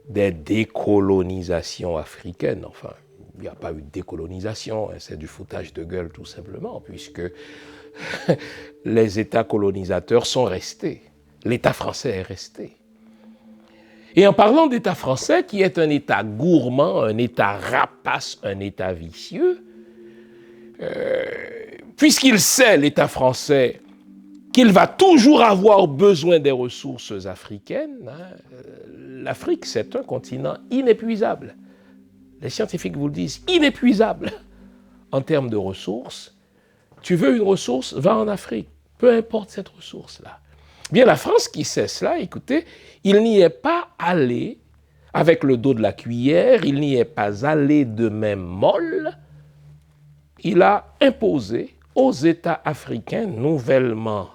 des décolonisations africaines, enfin, il n'y a pas eu de décolonisation, hein, c'est du foutage de gueule tout simplement, puisque les États colonisateurs sont restés. L'État français est resté. Et en parlant d'État français, qui est un État gourmand, un État rapace, un État vicieux, puisqu'il sait, l'État français, qu'il va toujours avoir besoin des ressources africaines, hein, l'Afrique, c'est un continent inépuisable. Les scientifiques vous le disent, inépuisable en termes de ressources. Tu veux une ressource, va en Afrique, peu importe cette ressource-là. Bien, la France qui sait cela, écoutez, il n'y est pas allé avec le dos de la cuillère, il n'y est pas allé de main molle, il a imposé aux États africains nouvellement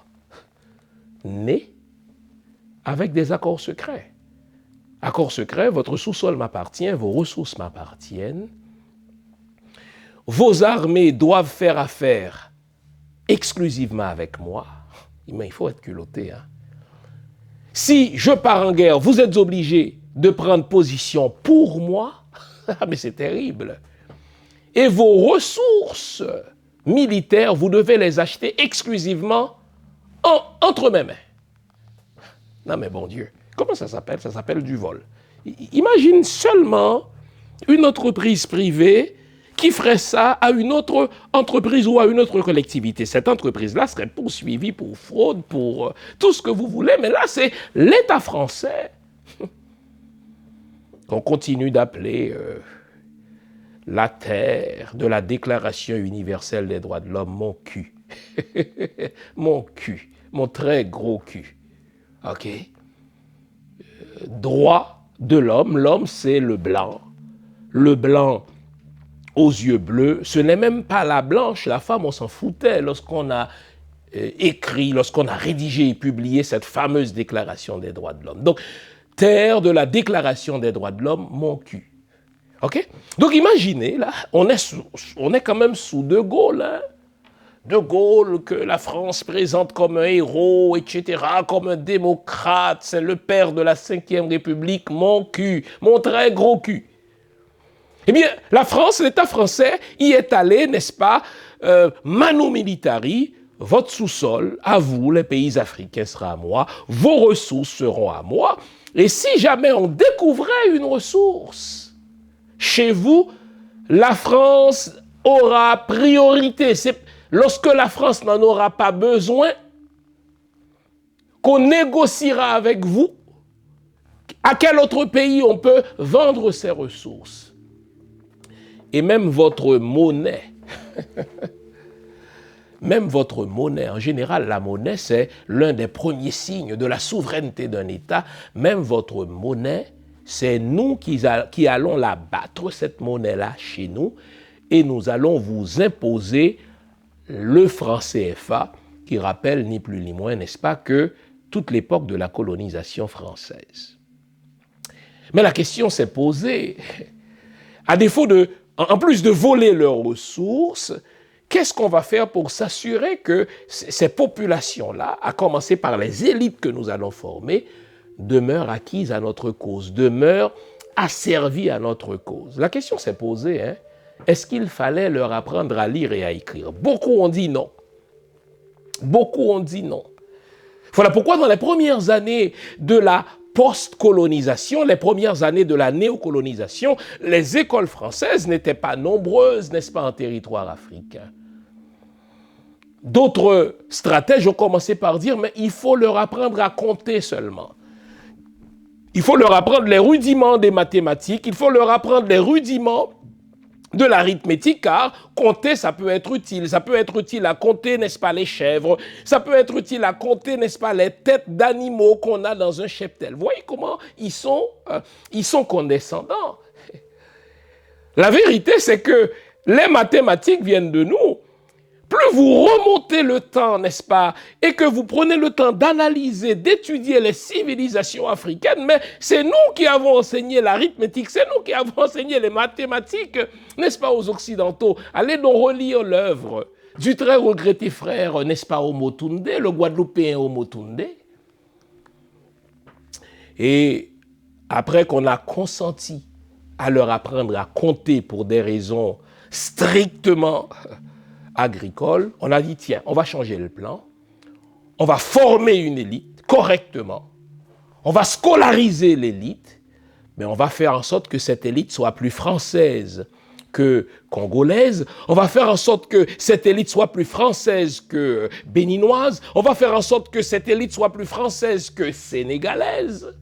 nés avec des accords secrets. Accords secrets, votre sous-sol m'appartient, vos ressources m'appartiennent, vos armées doivent faire affaire exclusivement avec moi. Mais il faut être culotté. Hein. si je pars en guerre, vous êtes obligés de prendre position pour moi. Ah, mais c'est terrible. Et vos ressources militaires, vous devez les acheter exclusivement entre mes mains. Non mais bon Dieu, comment ça s'appelle? Ça s'appelle du vol. Imagine seulement une entreprise privée qui ferait ça à une autre entreprise ou à une autre collectivité. Cette entreprise-là serait poursuivie pour fraude, pour tout ce que vous voulez, mais là, c'est l'État français qu'on continue d'appeler la terre de la Déclaration universelle des droits de l'homme, mon cul. Mon cul, mon très gros cul. OK? Droit de l'homme, l'homme c'est le blanc. Le blanc aux yeux bleus, ce n'est même pas la blanche, la femme, on s'en foutait lorsqu'on a écrit, lorsqu'on a rédigé et publié cette fameuse déclaration des droits de l'homme. Donc, terre de la déclaration des droits de l'homme, mon cul. OK? Donc, imaginez, là, on est quand même sous De Gaulle, hein? De Gaulle, que la France présente comme un héros, etc., comme un démocrate, c'est le père de la Ve République, mon cul, mon très gros cul. Eh bien, la France, l'État français, y est allé, n'est-ce pas, manu militari, votre sous-sol, à vous, les pays africains, sera à moi, vos ressources seront à moi, et si jamais on découvrait une ressource chez vous, la France aura priorité. C'est lorsque la France n'en aura pas besoin, qu'on négociera avec vous à quel autre pays on peut vendre ses ressources. Et même votre monnaie, en général, la monnaie, c'est l'un des premiers signes de la souveraineté d'un État. Même votre monnaie, c'est nous qui allons la battre, cette monnaie-là, chez nous, et nous allons vous imposer le franc CFA, qui rappelle ni plus ni moins, n'est-ce pas, que toute l'époque de la colonisation française. Mais la question s'est posée, à défaut de, en plus de voler leurs ressources, qu'est-ce qu'on va faire pour s'assurer que ces populations-là, à commencer par les élites que nous allons former, demeurent acquises à notre cause, demeurent asservies à notre cause? La question s'est posée, hein? Est-ce qu'il fallait leur apprendre à lire et à écrire? Beaucoup ont dit non. Beaucoup ont dit non. Voilà pourquoi dans les premières années de la post-colonisation, les premières années de la néocolonisation, les écoles françaises n'étaient pas nombreuses, n'est-ce pas, en territoire africain. D'autres stratèges ont commencé par dire, mais il faut leur apprendre à compter seulement. Il faut leur apprendre les rudiments des mathématiques, il faut leur apprendre les rudiments de l'arithmétique, car compter, ça peut être utile. Ça peut être utile à compter, n'est-ce pas, les chèvres. Ça peut être utile à compter, n'est-ce pas, les têtes d'animaux qu'on a dans un cheptel. Vous voyez comment ils sont condescendants. La vérité, c'est que les mathématiques viennent de nous. Plus vous remontez le temps, n'est-ce pas, et que vous prenez le temps d'analyser, d'étudier les civilisations africaines, mais c'est nous qui avons enseigné l'arithmétique, c'est nous qui avons enseigné les mathématiques, n'est-ce pas, aux Occidentaux. Allez donc relire l'œuvre du très regretté frère, n'est-ce pas, Omotunde, le Guadeloupéen Omotunde. Et après qu'on a consenti à leur apprendre à compter pour des raisons strictement agricole, on a dit, tiens, on va changer le plan, on va former une élite correctement, on va scolariser l'élite, mais on va faire en sorte que cette élite soit plus française que congolaise, on va faire en sorte que cette élite soit plus française que béninoise, on va faire en sorte que cette élite soit plus française que sénégalaise.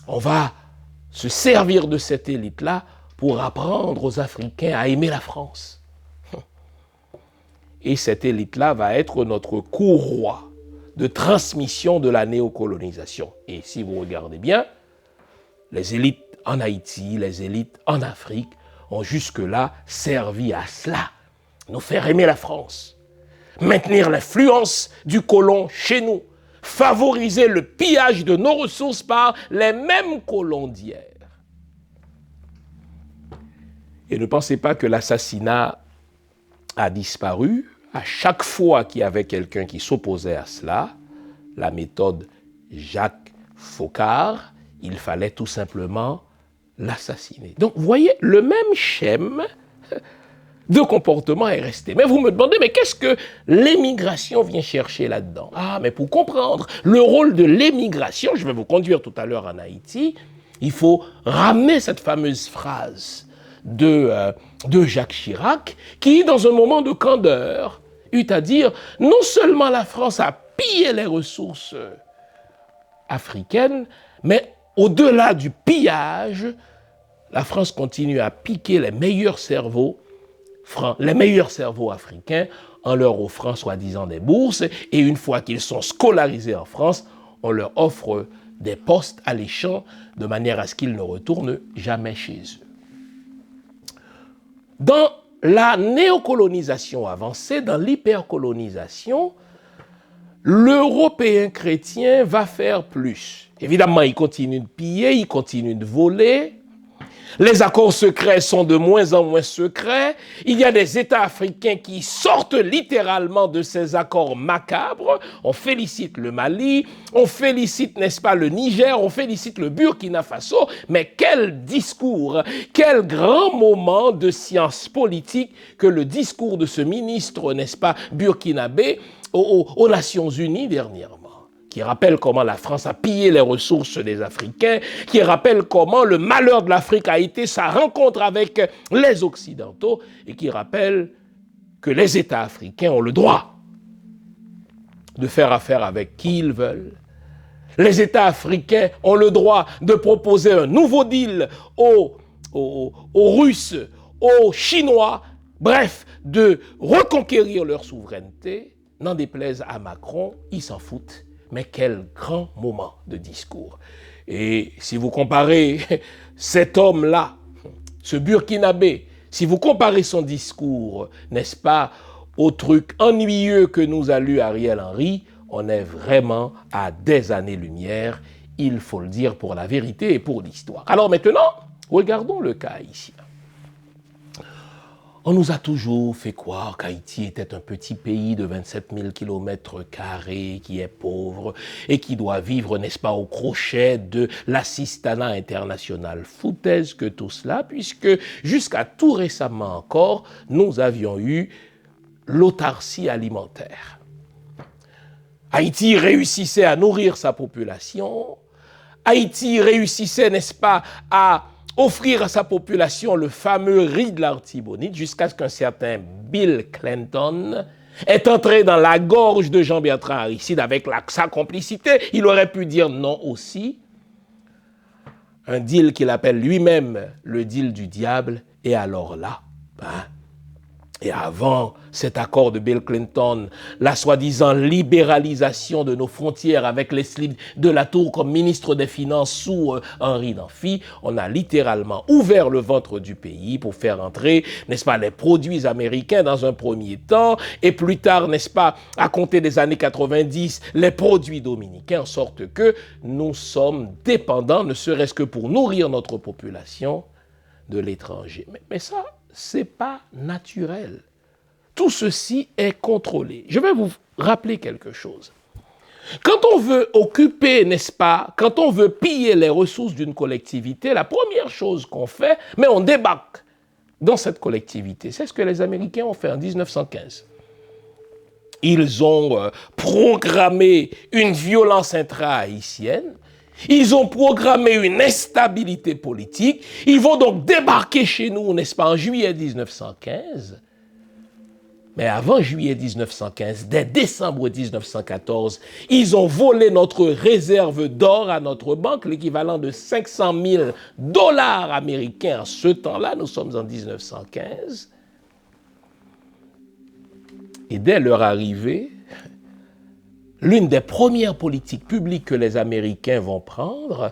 On va se servir de cette élite-là pour apprendre aux Africains à aimer la France. Et cette élite-là va être notre courroie de transmission de la néocolonisation. Et si vous regardez bien, les élites en Haïti, les élites en Afrique ont jusque-là servi à cela, nous faire aimer la France, maintenir l'influence du colon chez nous, favoriser le pillage de nos ressources par les mêmes colons d'hier. Et ne pensez pas que l'assassinat a disparu. À chaque fois qu'il y avait quelqu'un qui s'opposait à cela, la méthode Jacques Foccart, il fallait tout simplement l'assassiner. Donc, vous voyez, le même schème de comportement est resté. Mais vous me demandez, mais qu'est-ce que l'émigration vient chercher là-dedans? Ah, mais pour comprendre le rôle de l'émigration, je vais vous conduire tout à l'heure en Haïti, il faut ramener cette fameuse phrase de Jacques Chirac, qui, dans un moment de candeur, eut à dire, non seulement la France a pillé les ressources africaines, mais au-delà du pillage, la France continue à piquer les meilleurs cerveaux africains en leur offrant soi-disant des bourses, et une fois qu'ils sont scolarisés en France, on leur offre des postes alléchants de manière à ce qu'ils ne retournent jamais chez eux. Dans la néocolonisation avancée, dans l'hypercolonisation, l'Européen chrétien va faire plus. Évidemment, il continue de piller, il continue de voler. Les accords secrets sont de moins en moins secrets. Il y a des États africains qui sortent littéralement de ces accords macabres. On félicite le Mali, on félicite, n'est-ce pas, le Niger, on félicite le Burkina Faso. Mais quel discours, quel grand moment de science politique que le discours de ce ministre, n'est-ce pas, burkinabé aux Nations Unies dernièrement, qui rappelle comment la France a pillé les ressources des Africains, qui rappelle comment le malheur de l'Afrique a été sa rencontre avec les Occidentaux, et qui rappelle que les États africains ont le droit de faire affaire avec qui ils veulent. Les États africains ont le droit de proposer un nouveau deal aux Russes, aux Chinois, bref, de reconquérir leur souveraineté. N'en déplaise à Macron, ils s'en foutent. Mais quel grand moment de discours. Et si vous comparez cet homme-là, ce Burkinabé, si vous comparez son discours, n'est-ce pas, au truc ennuyeux que nous a lu Ariel Henry, on est vraiment à des années-lumière, il faut le dire pour la vérité et pour l'histoire. Alors maintenant, regardons le cas haïtien. On nous a toujours fait croire qu'Haïti était un petit pays de 27 000 km² qui est pauvre et qui doit vivre, n'est-ce pas, au crochet de l'assistanat international. Foutaise que tout cela, puisque jusqu'à tout récemment encore, nous avions eu l'autarcie alimentaire. Haïti réussissait à nourrir sa population. Haïti réussissait, n'est-ce pas, à offrir à sa population le fameux riz de l'Artibonite jusqu'à ce qu'un certain Bill Clinton est entré dans la gorge de Jean-Bertrand Aristide avec sa complicité. Il aurait pu dire non aussi. Un deal qu'il appelle lui-même le deal du diable. Et alors là, et avant cet accord de Bill Clinton, la soi-disant libéralisation de nos frontières avec Leslie de la Tour comme ministre des Finances sous Henri Namphy, on a littéralement ouvert le ventre du pays pour faire entrer, n'est-ce pas, les produits américains dans un premier temps, et plus tard, n'est-ce pas, à compter des années 90, les produits dominicains, en sorte que nous sommes dépendants, ne serait-ce que pour nourrir notre population, de l'étranger. Mais ça, c'est pas naturel. Tout ceci est contrôlé. Je vais vous rappeler quelque chose. Quand on veut occuper, n'est-ce pas, quand on veut piller les ressources d'une collectivité, la première chose qu'on fait, mais on débarque dans cette collectivité. C'est ce que les Américains ont fait en 1915. Ils ont programmé une violence intra-haïtienne. Ils ont programmé une instabilité politique. Ils vont donc débarquer chez nous, n'est-ce pas, en juillet 1915. Mais avant juillet 1915, dès décembre 1914, ils ont volé notre réserve d'or à notre banque, l'équivalent de 500 000 $ américains en ce temps-là. Nous sommes en 1915. Et dès leur arrivée, l'une des premières politiques publiques que les Américains vont prendre,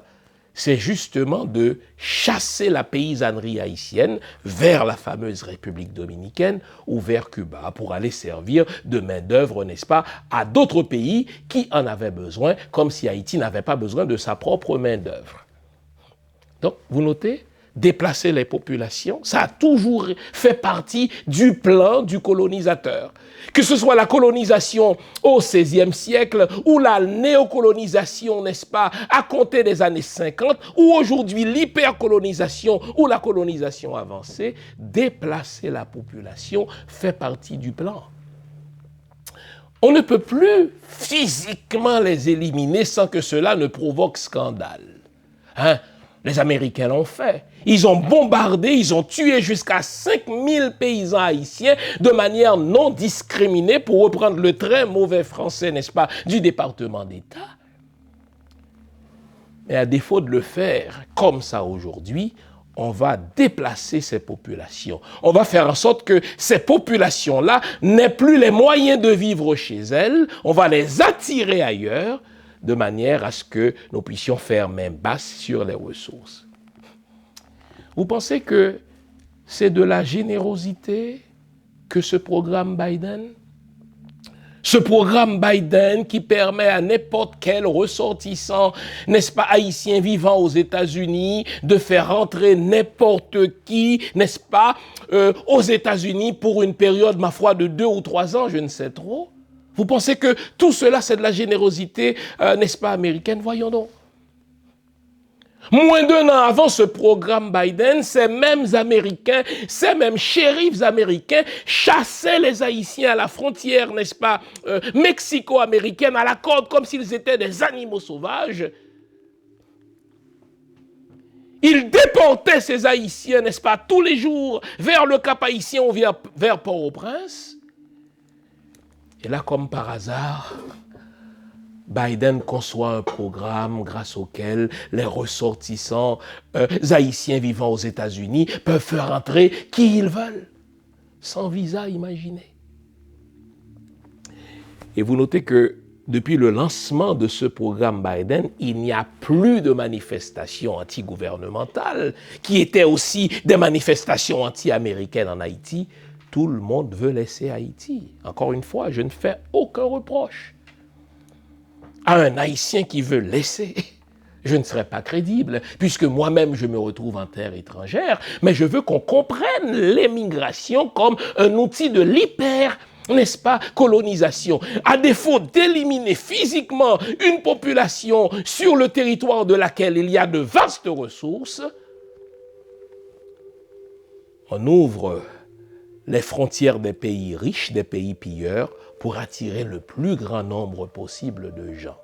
c'est justement de chasser la paysannerie haïtienne vers la fameuse République dominicaine ou vers Cuba pour aller servir de main-d'œuvre, n'est-ce pas, à d'autres pays qui en avaient besoin, comme si Haïti n'avait pas besoin de sa propre main-d'œuvre. Donc, vous notez, déplacer les populations. Ça a toujours fait partie du plan du colonisateur. Que ce soit la colonisation au XVIe siècle ou la néocolonisation, n'est-ce pas, à compter des années 50, ou aujourd'hui l'hypercolonisation ou la colonisation avancée, déplacer la population fait partie du plan. On ne peut plus physiquement les éliminer sans que cela ne provoque scandale. Hein? Les Américains l'ont fait. Ils ont bombardé, ils ont tué jusqu'à 5000 paysans haïtiens de manière non discriminée, pour reprendre le très mauvais français, n'est-ce pas, du département d'État. Mais à défaut de le faire comme ça aujourd'hui, on va déplacer ces populations. On va faire en sorte que ces populations-là n'aient plus les moyens de vivre chez elles. On va les attirer ailleurs, de manière à ce que nous puissions faire main basse sur les ressources. Vous pensez que c'est de la générosité que ce programme Biden? Ce programme Biden qui permet à n'importe quel ressortissant, n'est-ce pas, haïtien vivant aux États-Unis, de faire rentrer n'importe qui, n'est-ce pas, aux États-Unis pour une période, ma foi, de 2 ou 3 ans, je ne sais trop. Vous pensez que tout cela, c'est de la générosité, n'est-ce pas, américaine? Voyons donc. Moins d'1 an avant ce programme Biden, ces mêmes Américains, ces mêmes shérifs américains chassaient les Haïtiens à la frontière, n'est-ce pas, mexico-américaine, à la corde, comme s'ils étaient des animaux sauvages. Ils déportaient ces Haïtiens, n'est-ce pas, tous les jours vers le Cap Haïtien ou vers Port-au-Prince. Et là, comme par hasard, Biden conçoit un programme grâce auquel les ressortissants haïtiens vivant aux États-Unis peuvent faire entrer qui ils veulent, sans visa, imaginez. Et vous notez que depuis le lancement de ce programme Biden, il n'y a plus de manifestations anti-gouvernementales, qui étaient aussi des manifestations anti-américaines en Haïti. Tout le monde veut laisser Haïti. Encore une fois, je ne fais aucun reproche à un Haïtien qui veut laisser. Je ne serai pas crédible, puisque moi-même je me retrouve en terre étrangère, mais je veux qu'on comprenne l'émigration comme un outil de l'hyper, n'est-ce pas, colonisation. À défaut d'éliminer physiquement une population sur le territoire de laquelle il y a de vastes ressources, on ouvre les frontières des pays riches, des pays pilleurs, pour attirer le plus grand nombre possible de gens.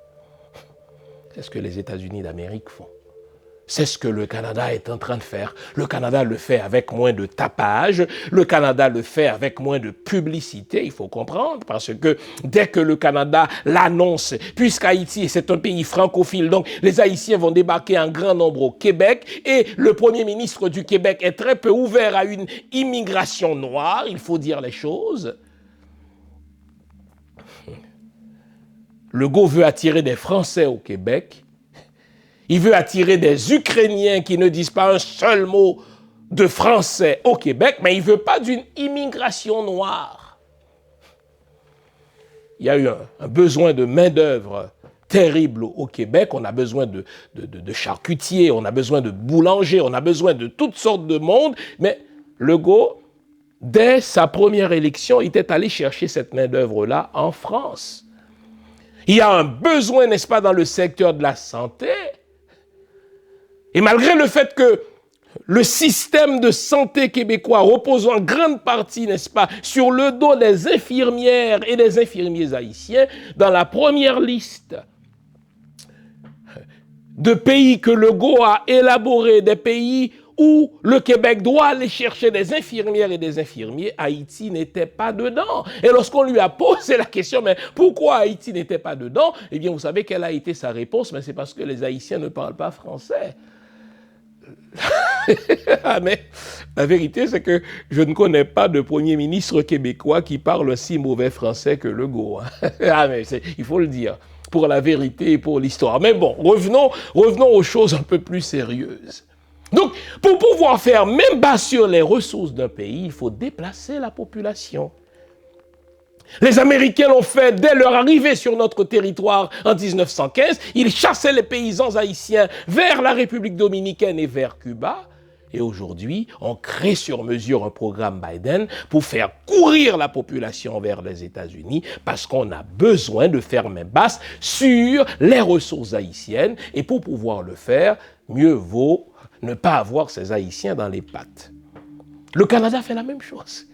C'est ce que les États-Unis d'Amérique font. C'est ce que le Canada est en train de faire. Le Canada le fait avec moins de tapage, le Canada le fait avec moins de publicité, il faut comprendre, parce que dès que le Canada l'annonce, puisqu'Haïti c'est un pays francophile, donc les Haïtiens vont débarquer en grand nombre au Québec, et le premier ministre du Québec est très peu ouvert à une immigration noire, il faut dire les choses. Legault veut attirer des Français au Québec. Il veut attirer des Ukrainiens qui ne disent pas un seul mot de français au Québec, mais il ne veut pas d'une immigration noire. Il y a eu un besoin de main-d'œuvre terrible au Québec. On a besoin de charcutiers, on a besoin de boulangers, on a besoin de toutes sortes de monde. Mais Legault, dès sa première élection, il était allé chercher cette main-d'œuvre-là en France. Il y a un besoin, n'est-ce pas, dans le secteur de la santé. Et malgré le fait que le système de santé québécois repose en grande partie, n'est-ce pas, sur le dos des infirmières et des infirmiers haïtiens, dans la première liste de pays que Legault a élaboré, des pays où le Québec doit aller chercher des infirmières et des infirmiers, Haïti n'était pas dedans. Et lorsqu'on lui a posé la question, mais pourquoi Haïti n'était pas dedans? Eh bien, vous savez quelle a été sa réponse? Mais c'est parce que les Haïtiens ne parlent pas français. Mais la vérité, c'est que je ne connais pas de premier ministre québécois qui parle aussi mauvais français que Legault. Mais il faut le dire, pour la vérité et pour l'histoire. Mais bon, revenons aux choses un peu plus sérieuses. Donc, pour pouvoir faire même bas sur les ressources d'un pays, il faut déplacer la population. Les Américains l'ont fait dès leur arrivée sur notre territoire en 1915. Ils chassaient les paysans haïtiens vers la République dominicaine et vers Cuba. Et aujourd'hui, on crée sur mesure un programme Biden pour faire courir la population vers les États-Unis parce qu'on a besoin de faire main basse sur les ressources haïtiennes. Et pour pouvoir le faire, mieux vaut ne pas avoir ces Haïtiens dans les pattes. Le Canada fait la même chose.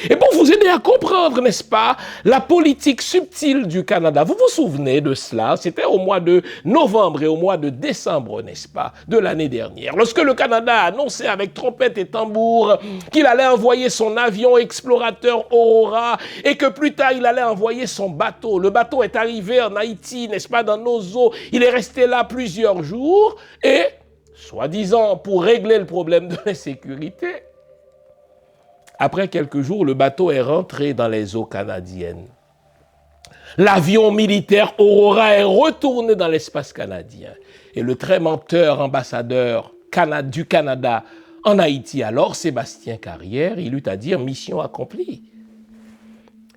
Et pour vous aider à comprendre, n'est-ce pas, la politique subtile du Canada, vous vous souvenez de cela? C'était au mois de novembre et au mois de décembre, n'est-ce pas, de l'année dernière, lorsque le Canada a annoncé avec trompette et tambour qu'il allait envoyer son avion explorateur Aurora et que plus tard il allait envoyer son bateau. Le bateau est arrivé en Haïti, n'est-ce pas, dans nos eaux. Il est resté là plusieurs jours et, soi-disant, pour régler le problème de l'insécurité, après quelques jours, le bateau est rentré dans les eaux canadiennes. L'avion militaire Aurora est retourné dans l'espace canadien. Et le très menteur ambassadeur du Canada en Haïti, alors, Sébastien Carrière, il eut à dire mission accomplie.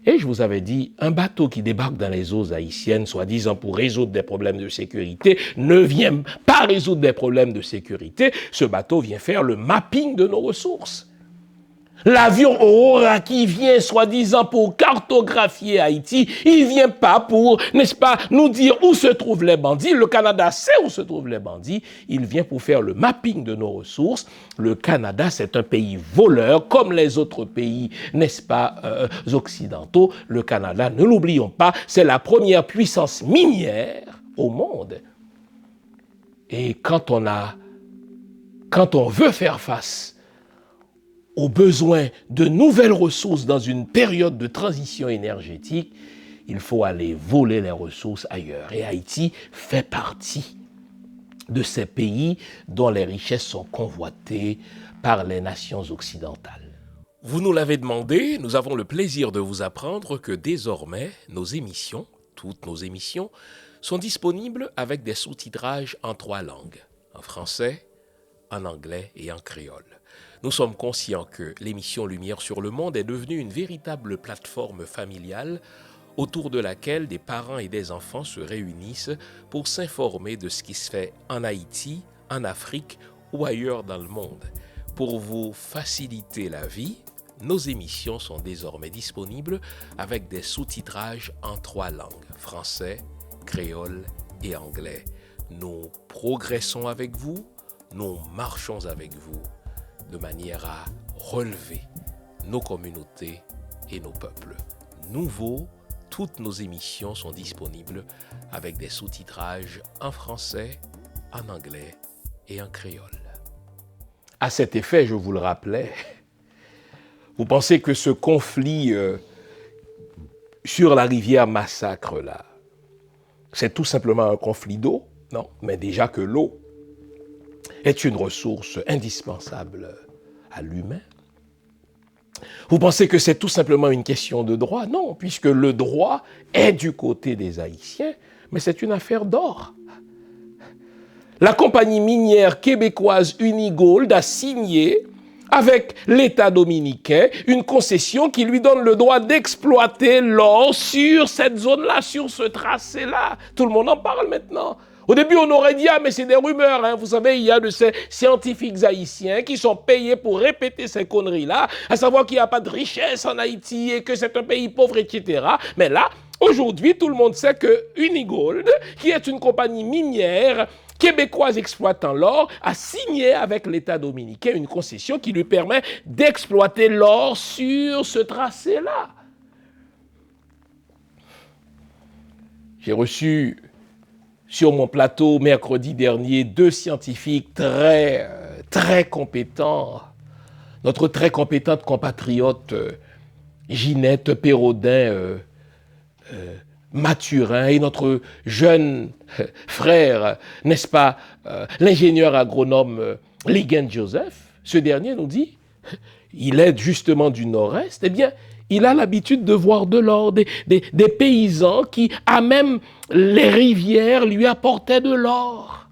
Et je vous avais dit, un bateau qui débarque dans les eaux haïtiennes, soi-disant pour résoudre des problèmes de sécurité, ne vient pas résoudre des problèmes de sécurité. Ce bateau vient faire le mapping de nos ressources. L'avion Aurora qui vient, soi-disant, pour cartographier Haïti, il ne vient pas pour, n'est-ce pas, nous dire où se trouvent les bandits. Le Canada sait où se trouvent les bandits. Il vient pour faire le mapping de nos ressources. Le Canada, c'est un pays voleur, comme les autres pays, n'est-ce pas, occidentaux. Le Canada, ne l'oublions pas, c'est la première puissance minière au monde. Et quand on veut faire face aux besoins de nouvelles ressources dans une période de transition énergétique, il faut aller voler les ressources ailleurs. Et Haïti fait partie de ces pays dont les richesses sont convoitées par les nations occidentales. Vous nous l'avez demandé, nous avons le plaisir de vous apprendre que désormais, nos émissions, toutes nos émissions, sont disponibles avec des sous-titrages en 3 langues, en français, en anglais et en créole. Nous sommes conscients que l'émission Lumière sur le Monde est devenue une véritable plateforme familiale autour de laquelle des parents et des enfants se réunissent pour s'informer de ce qui se fait en Haïti, en Afrique ou ailleurs dans le monde. Pour vous faciliter la vie, nos émissions sont désormais disponibles avec des sous-titrages en 3 langues, français, créole et anglais. Nous progressons avec vous, nous marchons avec vous, de manière à relever nos communautés et nos peuples. Nouveau, toutes nos émissions sont disponibles avec des sous-titrages en français, en anglais et en créole. À cet effet, je vous le rappelais, vous pensez que ce conflit sur la rivière Massacre, là, c'est tout simplement un conflit d'eau? Non, mais déjà que l'eau est une ressource indispensable à l'humain. Vous pensez que c'est tout simplement une question de droit? Non, puisque le droit est du côté des Haïtiens, mais c'est une affaire d'or. La compagnie minière québécoise Unigold a signé avec l'État dominicain une concession qui lui donne le droit d'exploiter l'or sur cette zone-là, sur ce tracé-là. Tout le monde en parle maintenant. Au début, on aurait dit, ah, mais c'est des rumeurs, hein. Vous savez, il y a de ces scientifiques haïtiens qui sont payés pour répéter ces conneries-là, à savoir qu'il n'y a pas de richesse en Haïti et que c'est un pays pauvre, etc. Mais là, aujourd'hui, tout le monde sait que Unigold, qui est une compagnie minière québécoise exploitant l'or, a signé avec l'État dominicain une concession qui lui permet d'exploiter l'or sur ce tracé-là. J'ai reçu sur mon plateau mercredi dernier 2 scientifiques très compétents. Notre très compétente compatriote Ginette Pérodin Mathurin et notre jeune frère, n'est-ce pas, l'ingénieur agronome Ligan Joseph. Ce dernier nous dit, il est justement du nord-est, eh bien, il a l'habitude de voir de l'or, des paysans qui, à même les rivières, lui apportaient de l'or.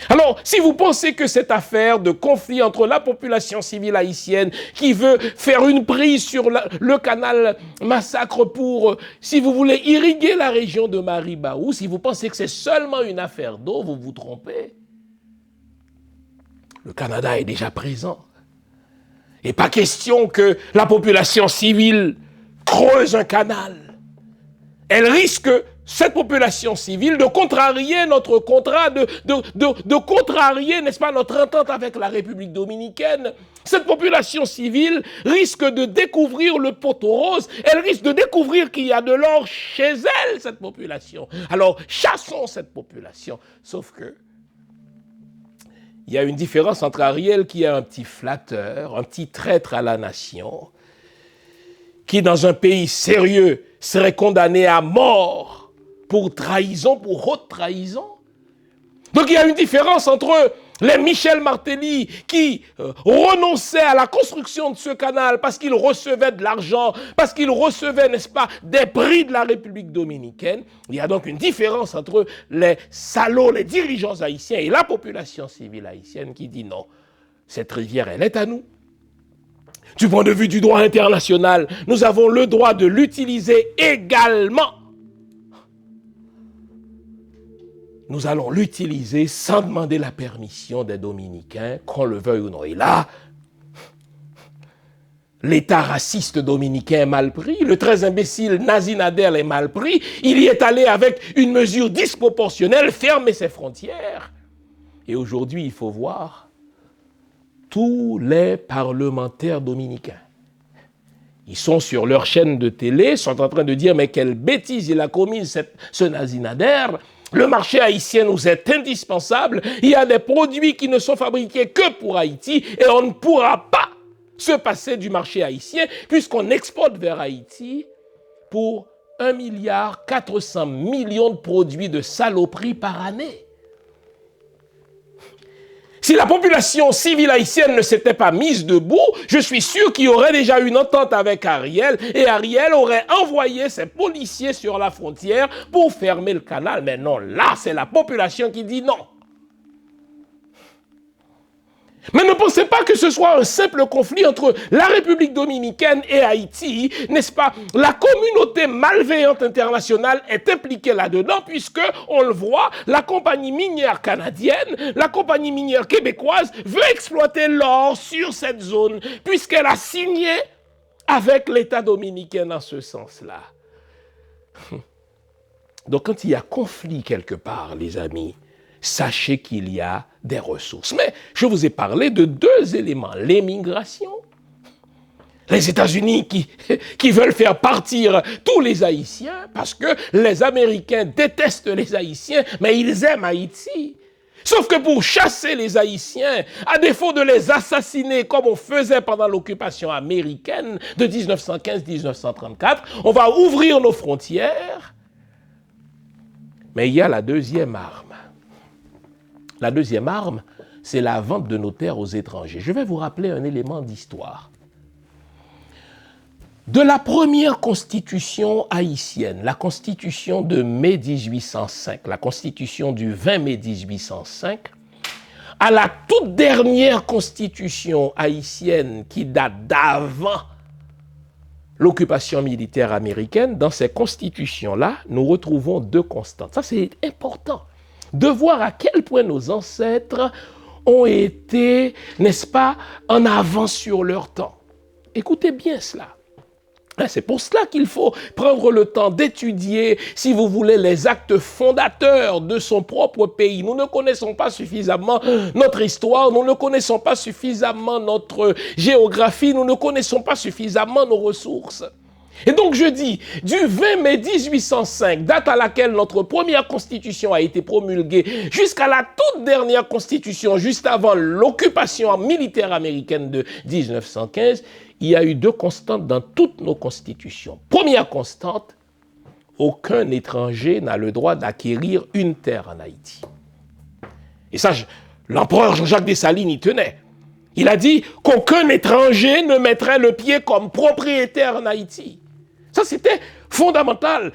Alors, si vous pensez que cette affaire de conflit entre la population civile haïtienne qui veut faire une prise sur le canal Massacre pour, si vous voulez, irriguer la région de Maribaou, si vous pensez que c'est seulement une affaire d'eau, vous vous trompez. Le Canada est déjà présent. Et pas question que la population civile creuse un canal. Elle risque, cette population civile, de contrarier notre contrat, de contrarier, n'est-ce pas, notre entente avec la République dominicaine. Cette population civile risque de découvrir le poteau rose. Elle risque de découvrir qu'il y a de l'or chez elle, cette population. Alors, chassons cette population. Sauf que, il y a une différence entre Ariel qui est un petit flatteur, un petit traître à la nation, qui dans un pays sérieux serait condamné à mort pour trahison, pour haute trahison. Donc il y a une différence entre les Michel Martelly qui renonçaient à la construction de ce canal parce qu'ils recevaient de l'argent, parce qu'ils recevaient, n'est-ce pas, des prix de la République dominicaine. Il y a donc une différence entre les salauds, les dirigeants haïtiens et la population civile haïtienne qui dit non, cette rivière, elle est à nous. Du point de vue du droit international, nous avons le droit de l'utiliser également. Nous allons l'utiliser sans demander la permission des Dominicains, qu'on le veuille ou non. Et là, l'État raciste dominicain est mal pris, le très imbécile Nazi Nader est mal pris, il y est allé avec une mesure disproportionnelle, fermer ses frontières. Et aujourd'hui, il faut voir tous les parlementaires dominicains. Ils sont sur leur chaîne de télé, sont en train de dire « mais quelle bêtise il a commise ce Nazi Nader ». Le marché haïtien nous est indispensable. Il y a des produits qui ne sont fabriqués que pour Haïti et on ne pourra pas se passer du marché haïtien puisqu'on exporte vers Haïti pour 1,4 milliard de produits de saloperie par année. Si la population civile haïtienne ne s'était pas mise debout, je suis sûr qu'il y aurait déjà une entente avec Ariel et Ariel aurait envoyé ses policiers sur la frontière pour fermer le canal. Mais non, là, c'est la population qui dit non. Mais ne pensez pas que ce soit un simple conflit entre la République dominicaine et Haïti, n'est-ce pas? La communauté malveillante internationale est impliquée là-dedans puisque, on le voit, la compagnie minière canadienne, la compagnie minière québécoise veut exploiter l'or sur cette zone puisqu'elle a signé avec l'État dominicain dans ce sens-là. Donc quand il y a conflit quelque part, les amis, sachez qu'il y a des ressources. Mais je vous ai parlé de deux éléments. L'émigration. Les États-Unis qui veulent faire partir tous les Haïtiens parce que les Américains détestent les Haïtiens, mais ils aiment Haïti. Sauf que pour chasser les Haïtiens, à défaut de les assassiner comme on faisait pendant l'occupation américaine de 1915-1934, on va ouvrir nos frontières. Mais il y a la deuxième arme. La deuxième arme, c'est la vente de nos terres aux étrangers. Je vais vous rappeler un élément d'histoire. De la première constitution haïtienne, la constitution de mai 1805, la constitution du 20 mai 1805, à la toute dernière constitution haïtienne qui date d'avant l'occupation militaire américaine, dans ces constitutions-là, nous retrouvons deux constantes. Ça, c'est important de voir à quel point nos ancêtres ont été, n'est-ce pas, en avance sur leur temps. Écoutez bien cela. C'est pour cela qu'il faut prendre le temps d'étudier, si vous voulez, les actes fondateurs de son propre pays. Nous ne connaissons pas suffisamment notre histoire, nous ne connaissons pas suffisamment notre géographie, nous ne connaissons pas suffisamment nos ressources. Et donc je dis, du 20 mai 1805, date à laquelle notre première constitution a été promulguée, jusqu'à la toute dernière constitution, juste avant l'occupation militaire américaine de 1915, il y a eu deux constantes dans toutes nos constitutions. Première constante, aucun étranger n'a le droit d'acquérir une terre en Haïti. Et ça, l'empereur Jean-Jacques Dessalines y tenait. Il a dit qu'aucun étranger ne mettrait le pied comme propriétaire en Haïti. Ça, c'était fondamental.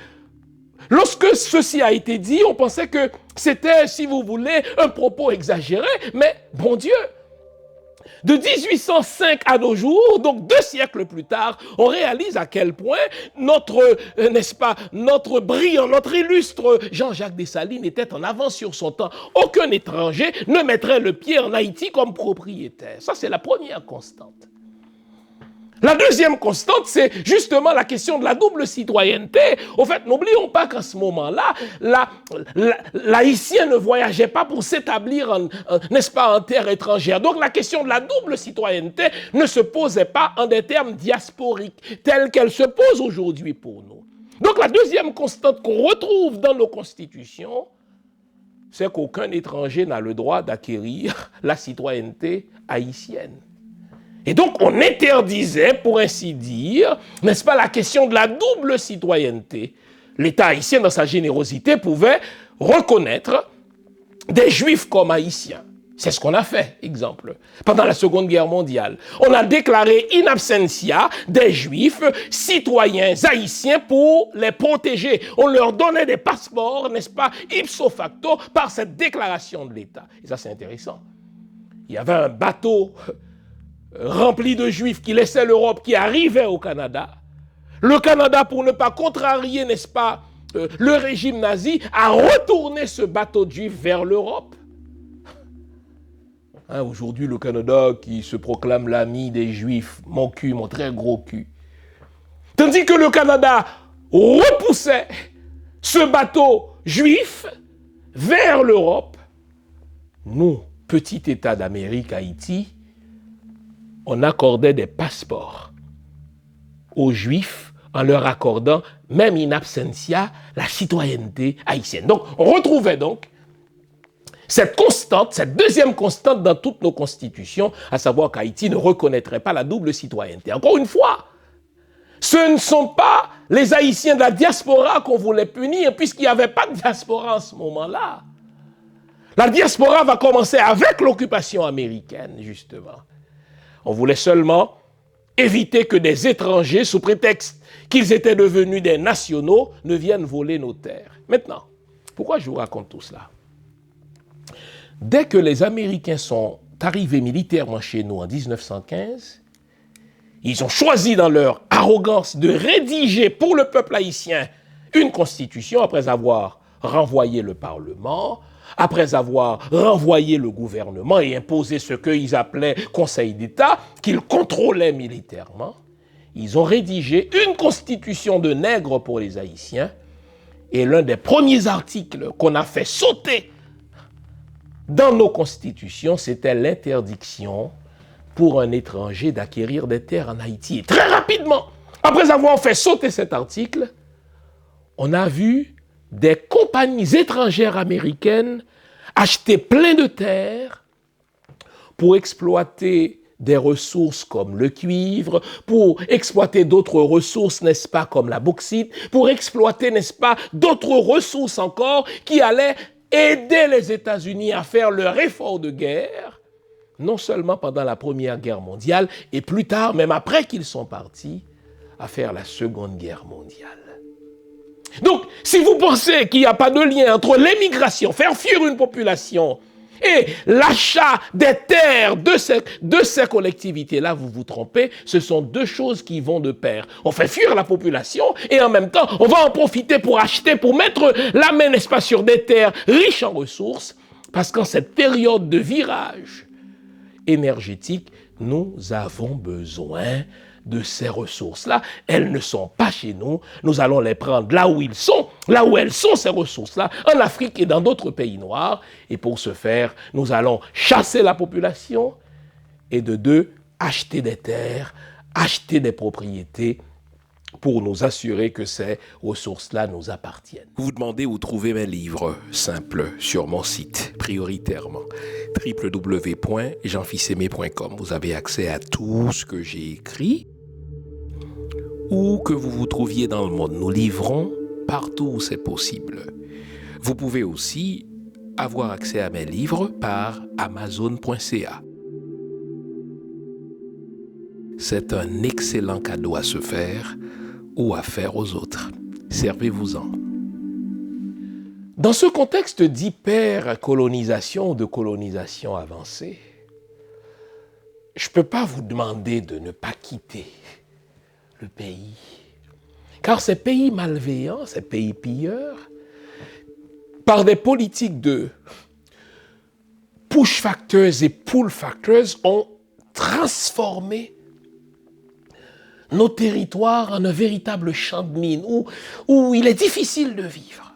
Lorsque ceci a été dit, on pensait que c'était, si vous voulez, un propos exagéré, mais bon Dieu, de 1805 à nos jours, donc 2 siècles plus tard, on réalise à quel point notre, n'est-ce pas, notre brillant, notre illustre Jean-Jacques Dessalines était en avance sur son temps. Aucun étranger ne mettrait le pied en Haïti comme propriétaire. Ça, c'est la première constante. La deuxième constante, c'est justement la question de la double citoyenneté. Au fait, n'oublions pas qu'à ce moment-là, l'Haïtien ne voyageait pas pour s'établir, n'est-ce pas, en terre étrangère. Donc la question de la double citoyenneté ne se posait pas en des termes diasporiques, tels qu'elle se pose aujourd'hui pour nous. Donc la deuxième constante qu'on retrouve dans nos constitutions, c'est qu'aucun étranger n'a le droit d'acquérir la citoyenneté haïtienne. Et donc, on interdisait, pour ainsi dire, n'est-ce pas, la question de la double citoyenneté. L'État haïtien, dans sa générosité, pouvait reconnaître des Juifs comme Haïtiens. C'est ce qu'on a fait, exemple. Pendant la Seconde Guerre mondiale, on a déclaré in absentia des Juifs citoyens haïtiens pour les protéger. On leur donnait des passeports, n'est-ce pas, ipso facto, par cette déclaration de l'État. Et ça, c'est intéressant. Il y avait un bateau rempli de Juifs qui laissaient l'Europe, qui arrivaient au Canada. Le Canada, pour ne pas contrarier, n'est-ce pas, le régime nazi, a retourné ce bateau de Juifs vers l'Europe. Hein, aujourd'hui, le Canada qui se proclame l'ami des Juifs, mon cul, mon très gros cul. Tandis que le Canada repoussait ce bateau juif vers l'Europe, nous, petit État d'Amérique, Haïti, on accordait des passeports aux Juifs en leur accordant, même in absentia, la citoyenneté haïtienne. Donc, on retrouvait donc cette constante, cette deuxième constante dans toutes nos constitutions, à savoir qu'Haïti ne reconnaîtrait pas la double citoyenneté. Encore une fois, ce ne sont pas les Haïtiens de la diaspora qu'on voulait punir, puisqu'il n'y avait pas de diaspora en ce moment-là. La diaspora va commencer avec l'occupation américaine, justement. On voulait seulement éviter que des étrangers, sous prétexte qu'ils étaient devenus des nationaux, ne viennent voler nos terres. Maintenant, pourquoi je vous raconte tout cela? Dès que les Américains sont arrivés militairement chez nous en 1915, ils ont choisi dans leur arrogance de rédiger pour le peuple haïtien une constitution après avoir renvoyé le Parlement, après avoir renvoyé le gouvernement et imposé ce qu'ils appelaient Conseil d'État, qu'ils contrôlaient militairement. Ils ont rédigé une constitution de nègres pour les Haïtiens. Et l'un des premiers articles qu'on a fait sauter dans nos constitutions, c'était l'interdiction pour un étranger d'acquérir des terres en Haïti. Et très rapidement, après avoir fait sauter cet article, on a vu des compagnies étrangères américaines acheter plein de terres pour exploiter des ressources comme le cuivre, pour exploiter d'autres ressources, n'est-ce pas, comme la bauxite, pour exploiter, n'est-ce pas, d'autres ressources encore qui allaient aider les États-Unis à faire leur effort de guerre, non seulement pendant la Première Guerre mondiale, et plus tard, même après qu'ils sont partis, à faire la Seconde Guerre mondiale. Donc, si vous pensez qu'il n'y a pas de lien entre l'émigration, faire fuir une population, et l'achat des terres de ces collectivités-là, vous vous trompez, ce sont deux choses qui vont de pair. On fait fuir la population et en même temps, on va en profiter pour acheter, pour mettre la main, n'est-ce pas, sur des terres riches en ressources, parce qu'en cette période de virage énergétique, nous avons besoin de ces ressources-là. Elles ne sont pas chez nous. Nous allons les prendre là où ils sont, là où elles sont, ces ressources-là, en Afrique et dans d'autres pays noirs. Et pour ce faire, nous allons chasser la population et de deux, acheter des terres, acheter des propriétés pour nous assurer que ces ressources-là nous appartiennent. Vous vous demandez où trouver mes livres? Simple, sur mon site, prioritairement, www.jeanfils-aimé.com. Vous avez accès à tout ce que j'ai écrit. Où que vous vous trouviez dans le monde, nous livrons partout où c'est possible. Vous pouvez aussi avoir accès à mes livres par Amazon.ca. C'est un excellent cadeau à se faire ou à faire aux autres. Servez-vous-en. Dans ce contexte d'hyper-colonisation ou de colonisation avancée, je ne peux pas vous demander de ne pas quitter le pays. Car ces pays malveillants, ces pays pilleurs, par des politiques de push factors et pull factors, ont transformé nos territoires en un véritable champ de mine où il est difficile de vivre.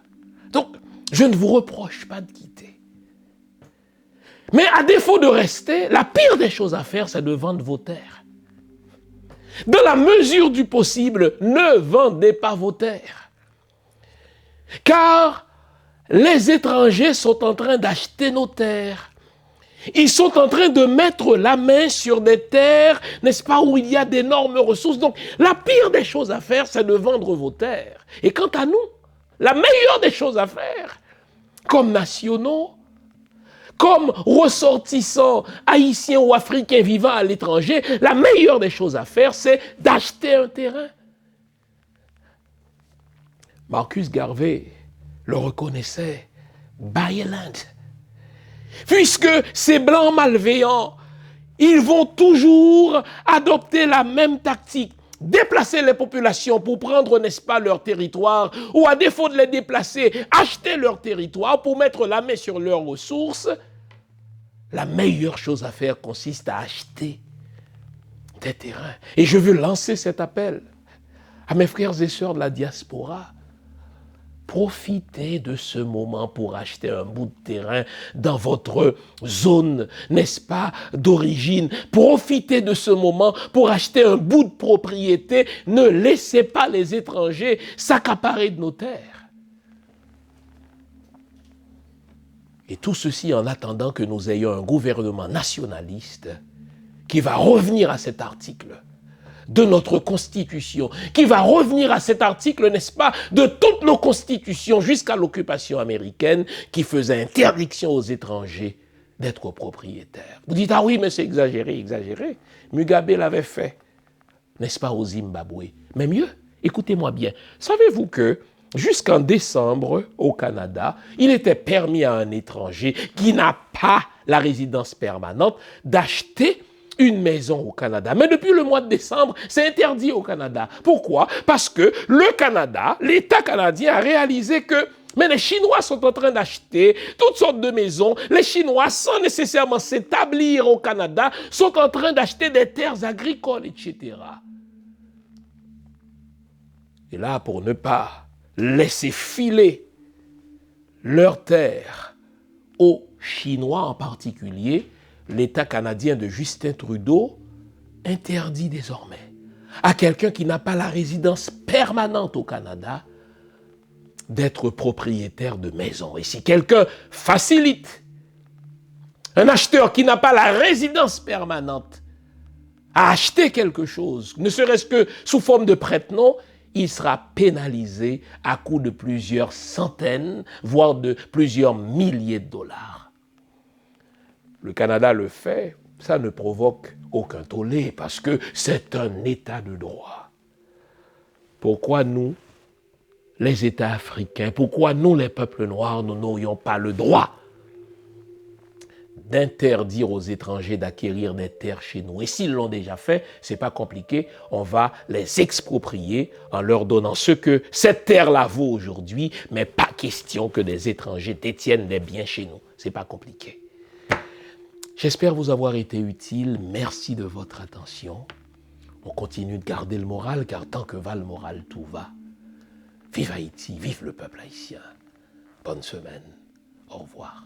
Donc, je ne vous reproche pas de quitter. Mais à défaut de rester, la pire des choses à faire, c'est de vendre vos terres. Dans la mesure du possible, ne vendez pas vos terres. Car les étrangers sont en train d'acheter nos terres. Ils sont en train de mettre la main sur des terres, n'est-ce pas, où il y a d'énormes ressources. Donc, la pire des choses à faire, c'est de vendre vos terres. Et quant à nous, la meilleure des choses à faire, comme nationaux, comme ressortissants haïtiens ou africains vivant à l'étranger, la meilleure des choses à faire, c'est d'acheter un terrain. Marcus Garvey le reconnaissait, buy a land. Puisque ces blancs malveillants, ils vont toujours adopter la même tactique. Déplacer les populations pour prendre, n'est-ce pas, leur territoire, ou à défaut de les déplacer, acheter leur territoire pour mettre la main sur leurs ressources. La meilleure chose à faire consiste à acheter des terrains. Et je veux lancer cet appel à mes frères et sœurs de la diaspora. Profitez de ce moment pour acheter un bout de terrain dans votre zone, n'est-ce pas, d'origine. Profitez de ce moment pour acheter un bout de propriété. Ne laissez pas les étrangers s'accaparer de nos terres. Et tout ceci en attendant que nous ayons un gouvernement nationaliste qui va revenir à cet article de notre Constitution, qui va revenir à cet article, n'est-ce pas, de toutes nos constitutions jusqu'à l'occupation américaine qui faisait interdiction aux étrangers d'être propriétaires. Vous dites, ah oui, mais c'est exagéré, exagéré. Mugabe l'avait fait, n'est-ce pas, au Zimbabwe. Mais mieux, écoutez-moi bien, savez-vous que jusqu'en décembre, au Canada, il était permis à un étranger qui n'a pas la résidence permanente d'acheter une maison au Canada. Mais depuis le mois de décembre, c'est interdit au Canada. Pourquoi? Parce que le Canada, l'État canadien a réalisé que mais les Chinois sont en train d'acheter toutes sortes de maisons. Les Chinois, sans nécessairement s'établir au Canada, sont en train d'acheter des terres agricoles, etc. Et là, pour ne pas laisser filer leurs terres aux Chinois en particulier, l'État canadien de Justin Trudeau interdit désormais à quelqu'un qui n'a pas la résidence permanente au Canada d'être propriétaire de maison. Et si quelqu'un facilite un acheteur qui n'a pas la résidence permanente à acheter quelque chose, ne serait-ce que sous forme de prête-nom, il sera pénalisé à coût de plusieurs centaines, voire de plusieurs milliers de dollars. Le Canada le fait, ça ne provoque aucun tollé parce que c'est un état de droit. Pourquoi nous, les États africains, pourquoi nous, les peuples noirs, nous n'aurions pas le droit d'interdire aux étrangers d'acquérir des terres chez nous? Et s'ils l'ont déjà fait, c'est pas compliqué, on va les exproprier en leur donnant ce que cette terre-là vaut aujourd'hui, mais pas question que des étrangers détiennent des biens chez nous. C'est pas compliqué. J'espère vous avoir été utile. Merci de votre attention. On continue de garder le moral, car tant que va le moral, tout va. Vive Haïti, vive le peuple haïtien. Bonne semaine. Au revoir.